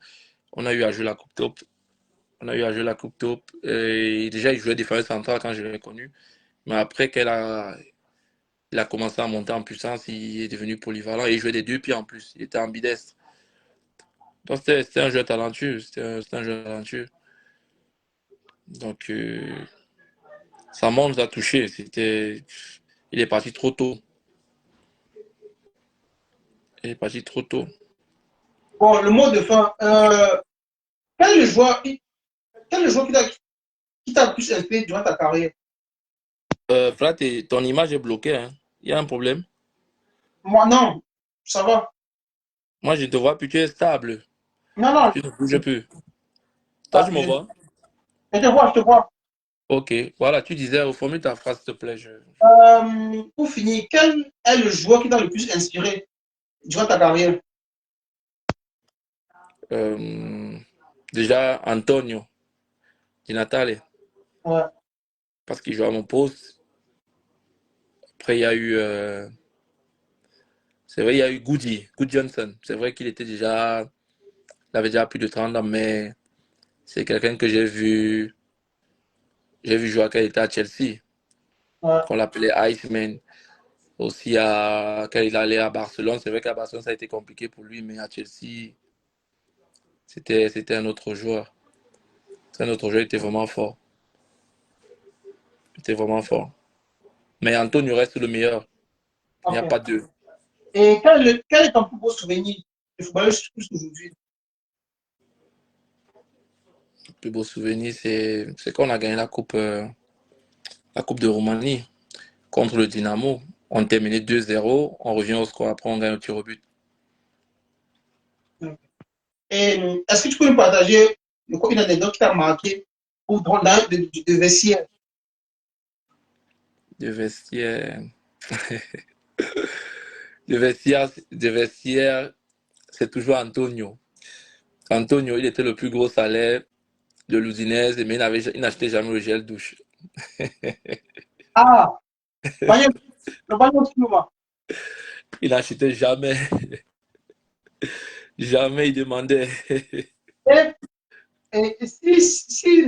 on a eu à jouer la Coupe Top. On a eu à jouer la Coupe Top. Et déjà, il jouait défenseur central quand je l'ai connu. Mais après il a commencé à monter en puissance, il est devenu polyvalent et il jouait des deux pieds en plus. Il était ambidestre. Donc c'était un joueur talentueux. C'était un joueur talentueux. Donc sa mort nous a touchés. Il est parti trop tôt. Il est parti trop tôt. Bon, le mot de fin. Quel est le joueur, quel est le joueur qui t'a le plus inspiré durant ta carrière? Flat, ton image est bloquée. Hein. Il y a un problème. Moi, non. Ça va. Moi, je te vois plus. Tu es stable. Non, non. Tu ne bouges plus. Toi, Ah, tu me vois? je te vois, je te vois. Ok. Voilà, tu disais, reformule ta phrase, s'il te plaît. Pour finir, quel est le joueur qui t'a le plus inspiré durant ta carrière? Euh, déjà, Antonio Di Natale, Ouais. parce qu'il joue à mon poste. Après, il y a eu. C'est vrai, il y a eu Good Johnson. C'est vrai qu'il était déjà Il avait déjà plus de 30 ans, mais c'est quelqu'un que j'ai vu jouer quand il était à Chelsea, Ouais. qu'on l'appelait Iceman. Aussi, quand il allait à Barcelone, c'est vrai qu'à Barcelone, ça a été compliqué pour lui, mais à Chelsea, c'était un autre joueur. C'est un autre joueur, il était vraiment fort. Il était vraiment fort. Mais Antonio reste le meilleur. Il n'y a Ok. pas deux. Et quel est ton plus beau souvenir de footballeur plus aujourd'hui? Le plus beau souvenir, c'est qu'on a gagné la coupe de Roumanie contre le Dynamo. On terminait 2-0, on revient au score, après on gagne au tir au but. Et est-ce que tu peux me partager une anecdote qui t'a marqué ou dans de vestiaire? De vestiaire. De vestiaire, c'est toujours Antonio. Antonio, il était le plus gros salaire de l'Udinese, mais il n'achetait jamais le gel douche. Ah, Bagnon, le Bagnon, excuse-moi. Il n'achetait jamais. Jamais il demandait. Et, et si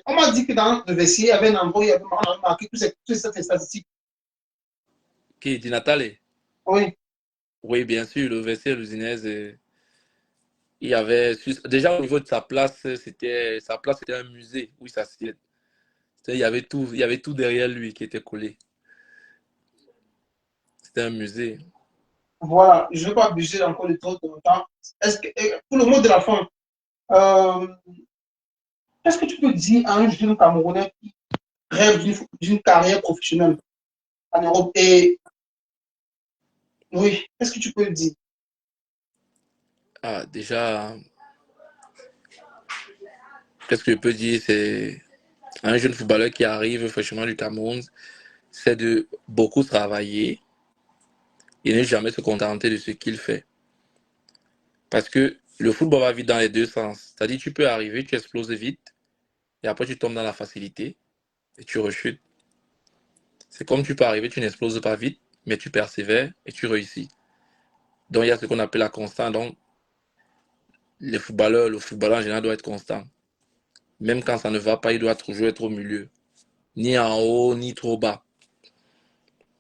on m'a dit que dans le vestiaire, il y avait un endroit, on avait marqué toutes ces statistiques. Qui dit Nathalie? Oui, Oui, bien sûr, le vestiaire l'Udinese, il y avait. Déjà au niveau de sa place, c'était un musée. Oui, ça, il y avait tout derrière lui qui était collé. C'était un musée. voilà, je ne vais pas abuser encore de trop de temps. Est-ce que, pour le mot de la fin, euh, qu'est-ce que tu peux dire à un jeune Camerounais qui rêve d'une carrière professionnelle en Europe? Et oui, qu'est-ce que tu peux dire? Ah, déjà, qu'est-ce que je peux dire? C'est un jeune footballeur qui arrive fraîchement du Cameroun, c'est de beaucoup travailler et ne jamais se contenter de ce qu'il fait. Parce que le football va vite dans les deux sens. C'est-à-dire, tu peux arriver, tu exploses vite, et après tu tombes dans la facilité et tu rechutes. C'est comme tu peux arriver, tu n'exploses pas vite, mais tu persévères et tu réussis. Donc il y a ce qu'on appelle la constance. Donc le footballeur en général doit être constant. Même quand ça ne va pas, il doit toujours être au milieu. Ni en haut, ni trop bas.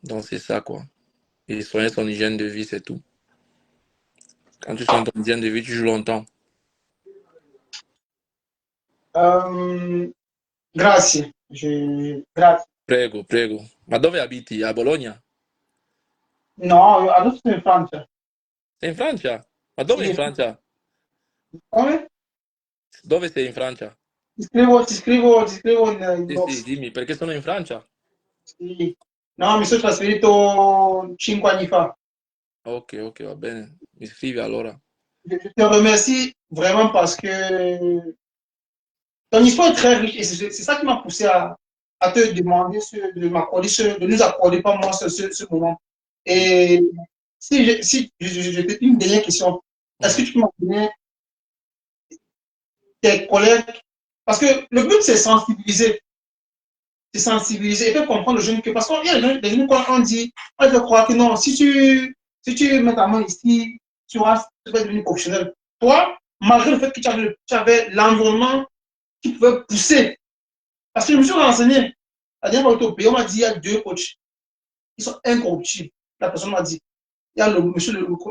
Donc c'est ça quoi. Et soigner son hygiène de vie, c'est tout. Quand tu soignes ton hygiène de vie, tu joues longtemps. Euh, grazie. Grazie. Prego, prego. Ma dove abiti? A Bologna? No, adesso sono in Francia. Sei in Francia? Ma dove in Sì, Francia? come? Dove sei in Francia? Ti scrivo in Sì, sì, box. dimmi, perché sono in Francia? Sì. No, mi sono trasferito 5 anni fa. Ok, ok, va bene. Mi scrivi allora. Je te remercie vraiment parce que ton histoire est très riche et c'est ça qui m'a poussé à te demander de nous accorder pas moi ce moment. Et si je te une dernière question, est-ce que Mhm. tu peux m'en donner tes collègues? Parce que le but, c'est sensibiliser et faire comprendre aux jeunes que, parce qu'il y a des jeunes, quand on dit, on fait croire que non, si tu mets ta main ici, tu vas devenir professionnel. Toi, malgré le fait que tu avais l'environnement qui pouvait pousser, parce que je me suis renseigné, la dernière fois que j'étais au pays, on m'a dit il y a deux coachs, ils sont incorruptibles. La personne m'a dit, il y a le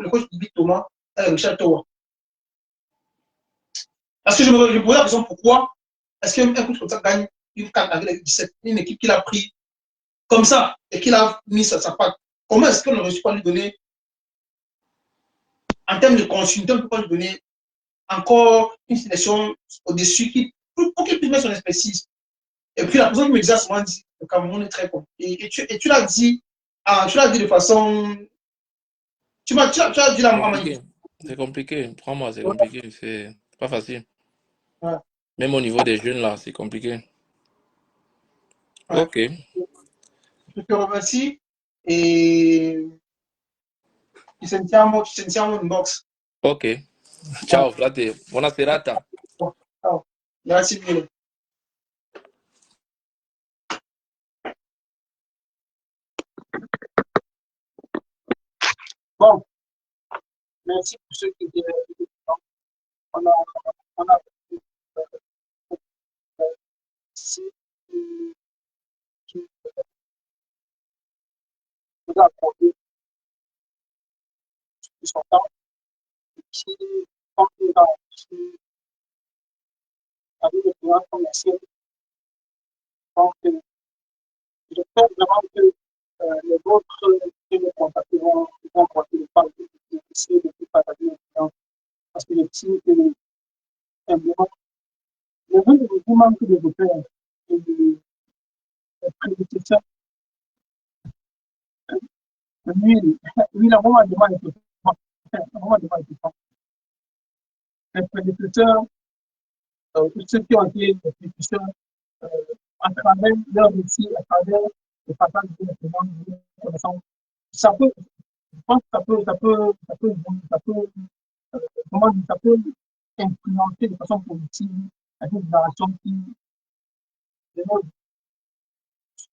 coach Ibi Thomas et Richard Towa. Parce que je me posais la question pourquoi est-ce qu'un coach comme ça gagne une carte avec les 17, une équipe qu'il a pris comme ça et qu'il a mis sa patte. Comment est-ce qu'on ne réussit pas à lui donner, en termes de continuité, on ne peut pas lui donner encore une sélection au-dessus pour qu'il puisse mettre son expertise. Et puis la personne qui me disait souvent dit le Cameroun est très compliqué. Et tu l'as dit, tu l'as dit de façon. Tu as dit C'est la maman. compliqué. C'est compliqué. Crois-moi, c'est compliqué. C'est pas facile. Ouais, Même au niveau des jeunes, là, c'est compliqué. ouais. Ok. Je te remercie et ci sentiamo in box. Ok. Ouais. Ciao, frate. Buona serata. Ciao. Grazie mille. Bon, merci pour ceux qui étaient là. on a, on a si qui nous a accordé son temps, qui, quand il a avec le client commercial, donc j'espère vraiment que les autres qui me contacteront vont porter le pas de essayer de partager le client parce que le team est vraiment le jeu de vous manque de repères et de prédécesseurs. Lui, lui, la vraiment demande est vraiment demande est les prédécesseurs, ceux qui ont été les prédécesseurs, euh, à travers leur métier, à travers le partage de connaissances, ça peut, je pense que comment dire, ça peut influencer de façon positive la génération qui,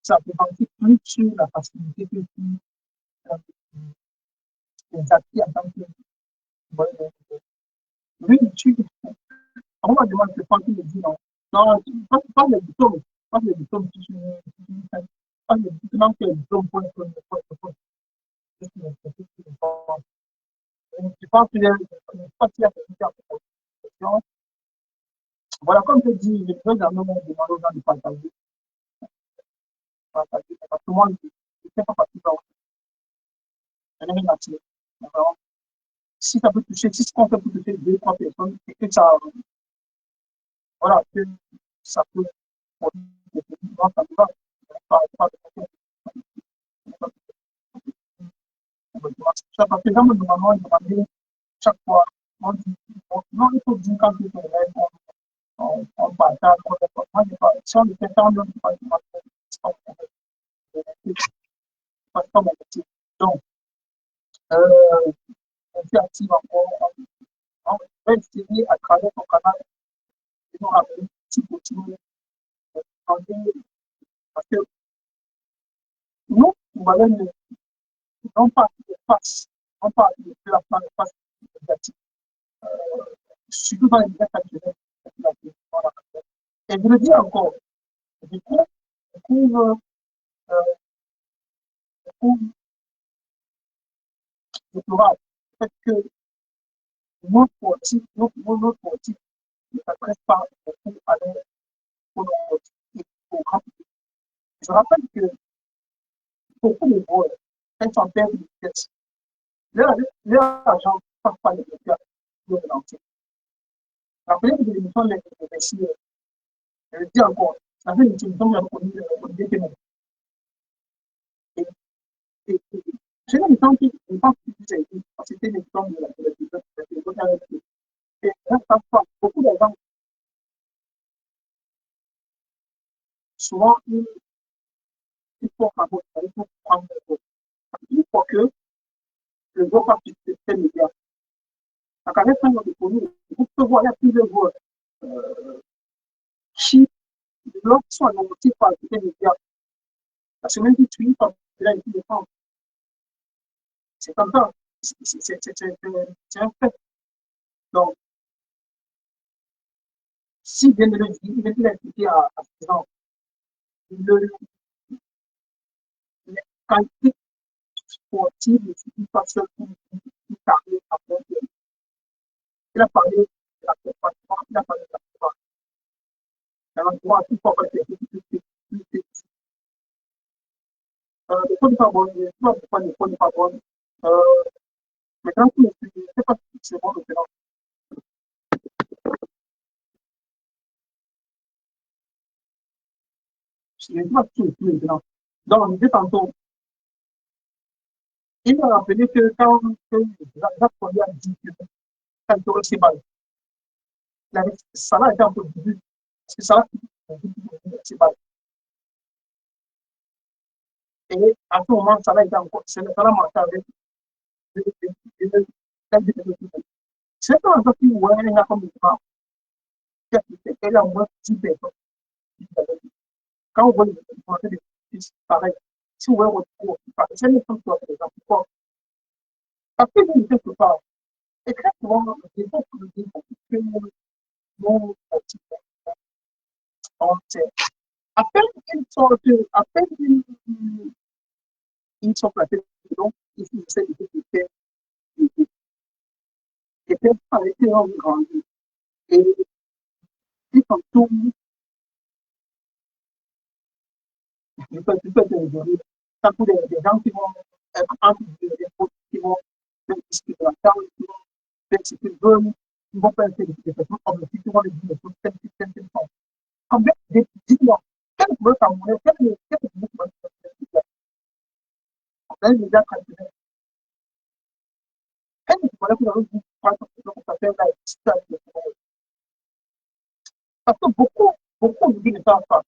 ça peut penser plus sur la facilité que sur euh, les acquis en tant que lui, on va demander de prendre le dit non. Non, pas les diplômes, pas les diplômes qui sont pas les diplômes que les diplômes pour être je pense qu'il y a une question. Voilà, comme je dis, je peux jamais demander aux gens de partager, parce que moi, je ne fais pas partie de nature. Si ça peut toucher, si ce qu'on peut toucher deux, trois personnes, et que ça, voilà, que ça peut, moi, ça me va. Pas de ça, parce que dans le gouvernement, il demandait chaque fois, on dit, non, il faut dire quand tu te lèves, on partage, on répond. Moi, je parle. Si on le fait tant, on ne peut pas demander, c'est pas mon métier. Donc, on fait active encore, on va essayer à travers ton canal, de nous ramener petit continue, parce que nous, on va même, non pas de face, non pas de la face négative, surtout dans les médias traditionnels. Et je le dis encore, je trouve, euh, je trouve déplorable le fait que nos sportifs ne s'adressent pas beaucoup à leur au grand public. Je rappelle que beaucoup de joueurs, quand ils sont perdus de vitesse, leur argent ne passe pas les médias de l'entier. Rappelez que l'émission de Messi, je le dis encore, ça fait une émission de Olivier Kemen. J'ai l'émission qui, je pense que c'est c'était l'émission de la télévision, et là, ça passe beaucoup de gens, souvent, il faut prendre le vote. Il faut que le joueur fasse du système média. La carrière de connu, vous pouvez voir, il y a plusieurs joueurs qui, lorsqu'ils sont annoncés par le système média, la semaine qui suit, quand il a été défendu. C'est comme ça. C'est un fait. Donc, s'il vient de le dire, il vient de l'expliquer à ces gens, le, les qualités sportives ne suffisent pas seulement pour parler après. Il a parlé de la préparation, il a parlé de la préparation. Il a il faut pas être plus petit. Le code pas bon, je ne sais pas pourquoi le code n'est pas bon. Maintenant, je ne sais pas si c'est bon maintenant. Je ne sais pas si c'est maintenant. Donc, on disait tantôt, il m'a rappelé que quand Jacques Collier a dit que quand il aurait ses balles, Salah était un peu début. Parce que Salah ses balles. Et à ce moment, Salah était encore. Salah marchait avec. C'est pas un peu plus loin, il y a comme des gens. Il y a au moins 10 personnes. Quand vous voyez des fils pareil, si vous voyez votre cours, c'est une fois par exemple. Pourquoi? Parce que vous ne faites pas. Et très souvent, le défaut que le défaut que nos petits ont, c'est à peine ils sont placés, donc ils essaient de faire des faire arrêter leur grandi. Et ils sont tous, je peux te dire, ça pour des gens qui vont être entre des fautes, qui vont faire discuter de la table, qui vont faire ce qu'ils veulent, ils vont faire des personnes objectives, qui vont les dire des choses telles sont. Combien de dis-moi, quel veut t'amener, quel veut t'amener, quel déjà traditionnel, quel voilà que vous avez dit, ça fait la distance. Parce que beaucoup de gens ne savent pas.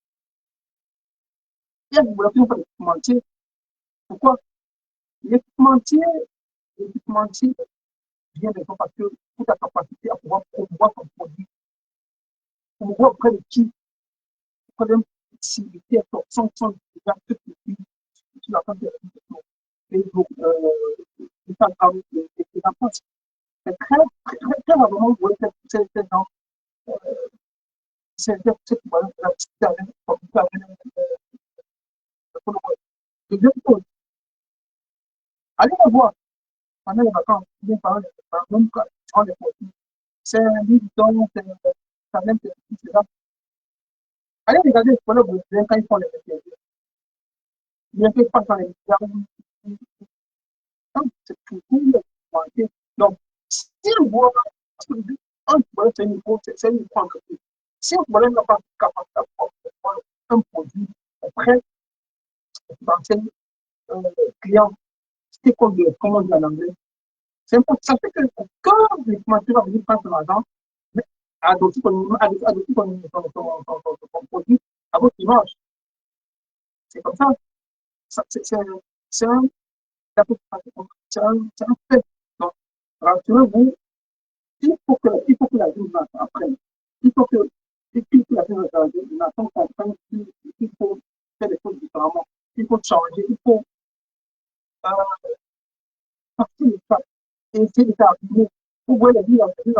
Il y a des populations qui sont mentir. Pourquoi? L'équipementier, l'équipementier vient des gens parce que toute ta capacité à pouvoir promouvoir ton produit, promouvoir auprès de qui, auprès d'une civilité, sans déjà tout ce qui sur la fin de la Facebook, Instagram, et la France. C'est très rarement vous voyez ces gens, c'est qui vont la discuter avec de deux choses. Allez la voir pendant les vacances, bien parler, même quand les produits. C'est un livre, c'est quand même, c'est là. Allez regarder les collègues brésiliens quand ils font les métiers. Bien que pas dans les médias, c'est tout le donc, si on voit, un problème, c'est une micro-entreprise. Si on problème n'a pas de capacité à avoir un produit auprès d'anciens clients, stakeholders, comme on dit en anglais, c'est important. Ça fait que quand les commentaires vont venir prendre l'argent, à d'autres son produit, à votre image, c'est comme ça. C'est un c'est un fait. Donc, rassurez-vous, il faut que la vie apprenne. Il faut que la nation comprenne qu'il faut faire les choses différemment. Il faut changer, il faut partir de ça et essayer de s'appuyer. Vous voyez la vie, quand vous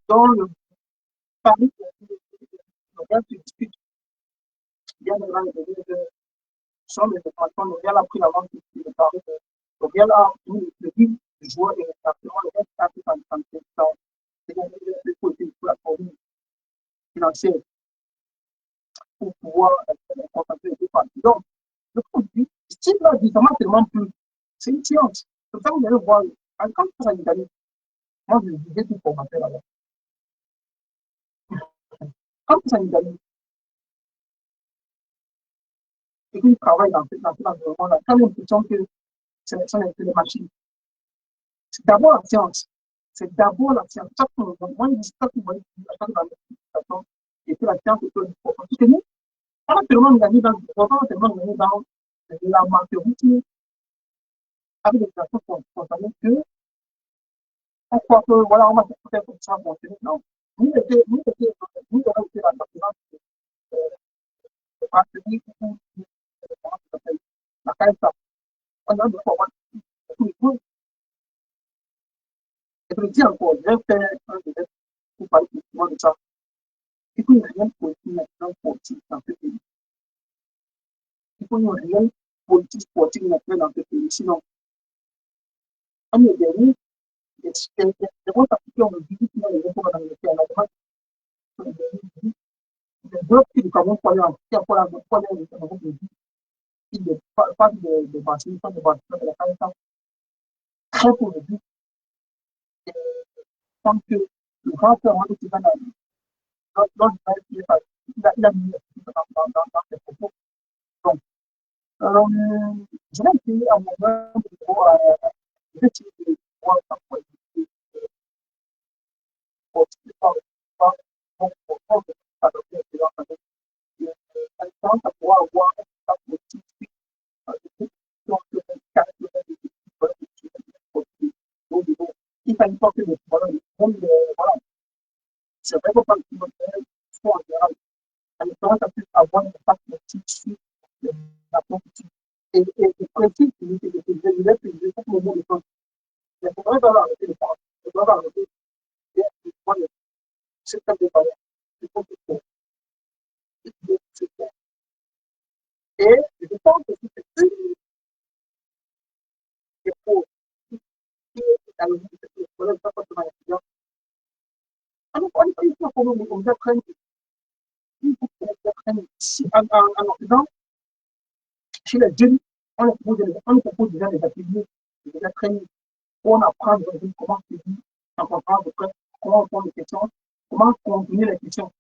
dans le Paris, tu discutes, il y a des sont les départements, donc il y a la pris la vente de Paris. Donc il y a là, le but du joueur est exactement le reste à tout en temps. C'est le côté pour la formule financière pour pouvoir concentrer les deux parties. Donc, le produit, style là, évidemment, tellement plus. C'est une science. C'est ça que vous allez voir. Quand vous allez gagner, moi, je disais tout formateur là-bas. Quand vous allez gagner, et qu'ils travaillent dans cet environnement-là, quand l'impression que ce sont les machines. C'est d'abord la science. C'est d'abord la science. Chaque fois, moi, je dis ça pour moi, à chaque fois, et que la science est plus importante. Parce que nous, on a tellement gagné dans l'amateurisme avec des personnes spontanées que on croit que, voilà, on va faire comme ça, non. Nous avons été la pertinence de partenaires la CAISA. On a deux fois, et je le dis encore, je vais faire un direct pour parler justement de ça. Il faut une réelle politique nationale sportive dans ce pays. Il faut une réelle politique sportive nationale dans ce pays. Sinon, on est derrière des grosses appliquées, on le dit, qui ont les infos dans le pays. Les blocs qui du Cameroun pour aller en qui pour aller au Cameroun de vie, qui ne pas de bâtiment, pas de bâtiment de la carrière, très pour le but. Et je pense que le grand frère, on est dans il a mis dans ses propos. Donc, je vais essayer à mon niveau je vais essayer de voir ça pour adopter à pouvoir avoir un politique il fallait pas que le voilà, voilà. C'est vrai qu'on parle de sport en général. La différence a pu avoir un impact politique sur le la prostitution. Et précise, il est précisé chaque moment de temps. Mais il faudrait pas arrêter de parler. Il faudrait pas arrêter de faire le système de valeur. Il faut que c'est clair. Et je pense que c'est une des choses qui est à l'origine de ce problème, ça passe dans les clients. Il faut qu'on apprenne, en Occident, chez les jeunes, on propose déjà des ateliers, des entraînements pour apprendre comment se dit, en comprendre comment répondre aux questions, comment combiner les questions.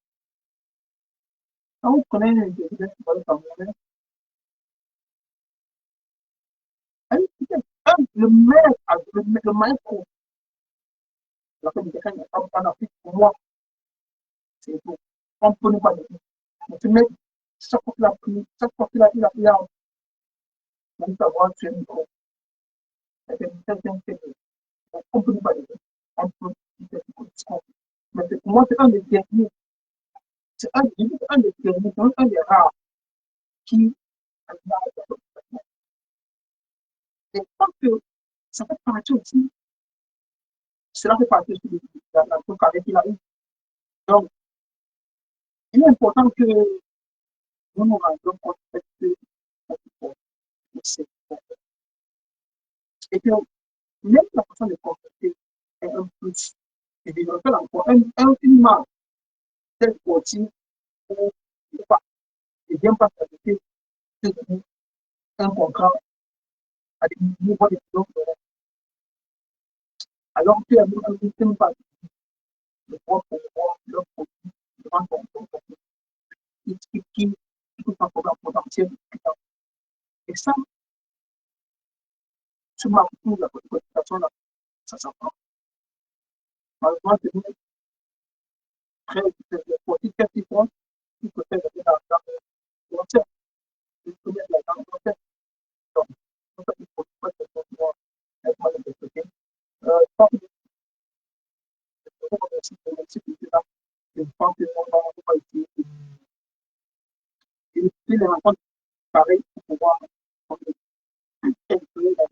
Quand vous prenez les étudiants qui vont être le maître, la communication en Afrique, pour moi, c'est tout. On ne peut pas le dire. Tu mets chaque fois qu'il a pris, chaque fois qu'il a même savoir sur le micro. C'est quelqu'un qui on peut pas le dire. On peut dire que mais pour moi, c'est un des derniers. C'est un des derniers, c'est un des rares qui a et je pense que ça fait partie aussi, cela fait partie aussi de la carrière qu'il a eu. Donc, il est important que nous nous rendions compte que c'est et que même la façon de contacter est un plus. Et développer encore une marque telle sportive pour pas et bien pas s'adapter un contrat à des niveaux de plus alors qu'il y a un système pas de propre pouvoir, leur produit, devant ton qui tout un programme potentiel. Et ça, sur ma culture, la qualification, là, ça s'apprend. Malheureusement, c'est très sportif, qu'est-ce qu'ils font? Ils peuvent faire dans le concert. Ils peuvent mettre dans le concert. Donc, il faut pas que ce soit être mal interprété. Je pense que je pense que on va essayer de les rencontres pareilles pour pouvoir calculer la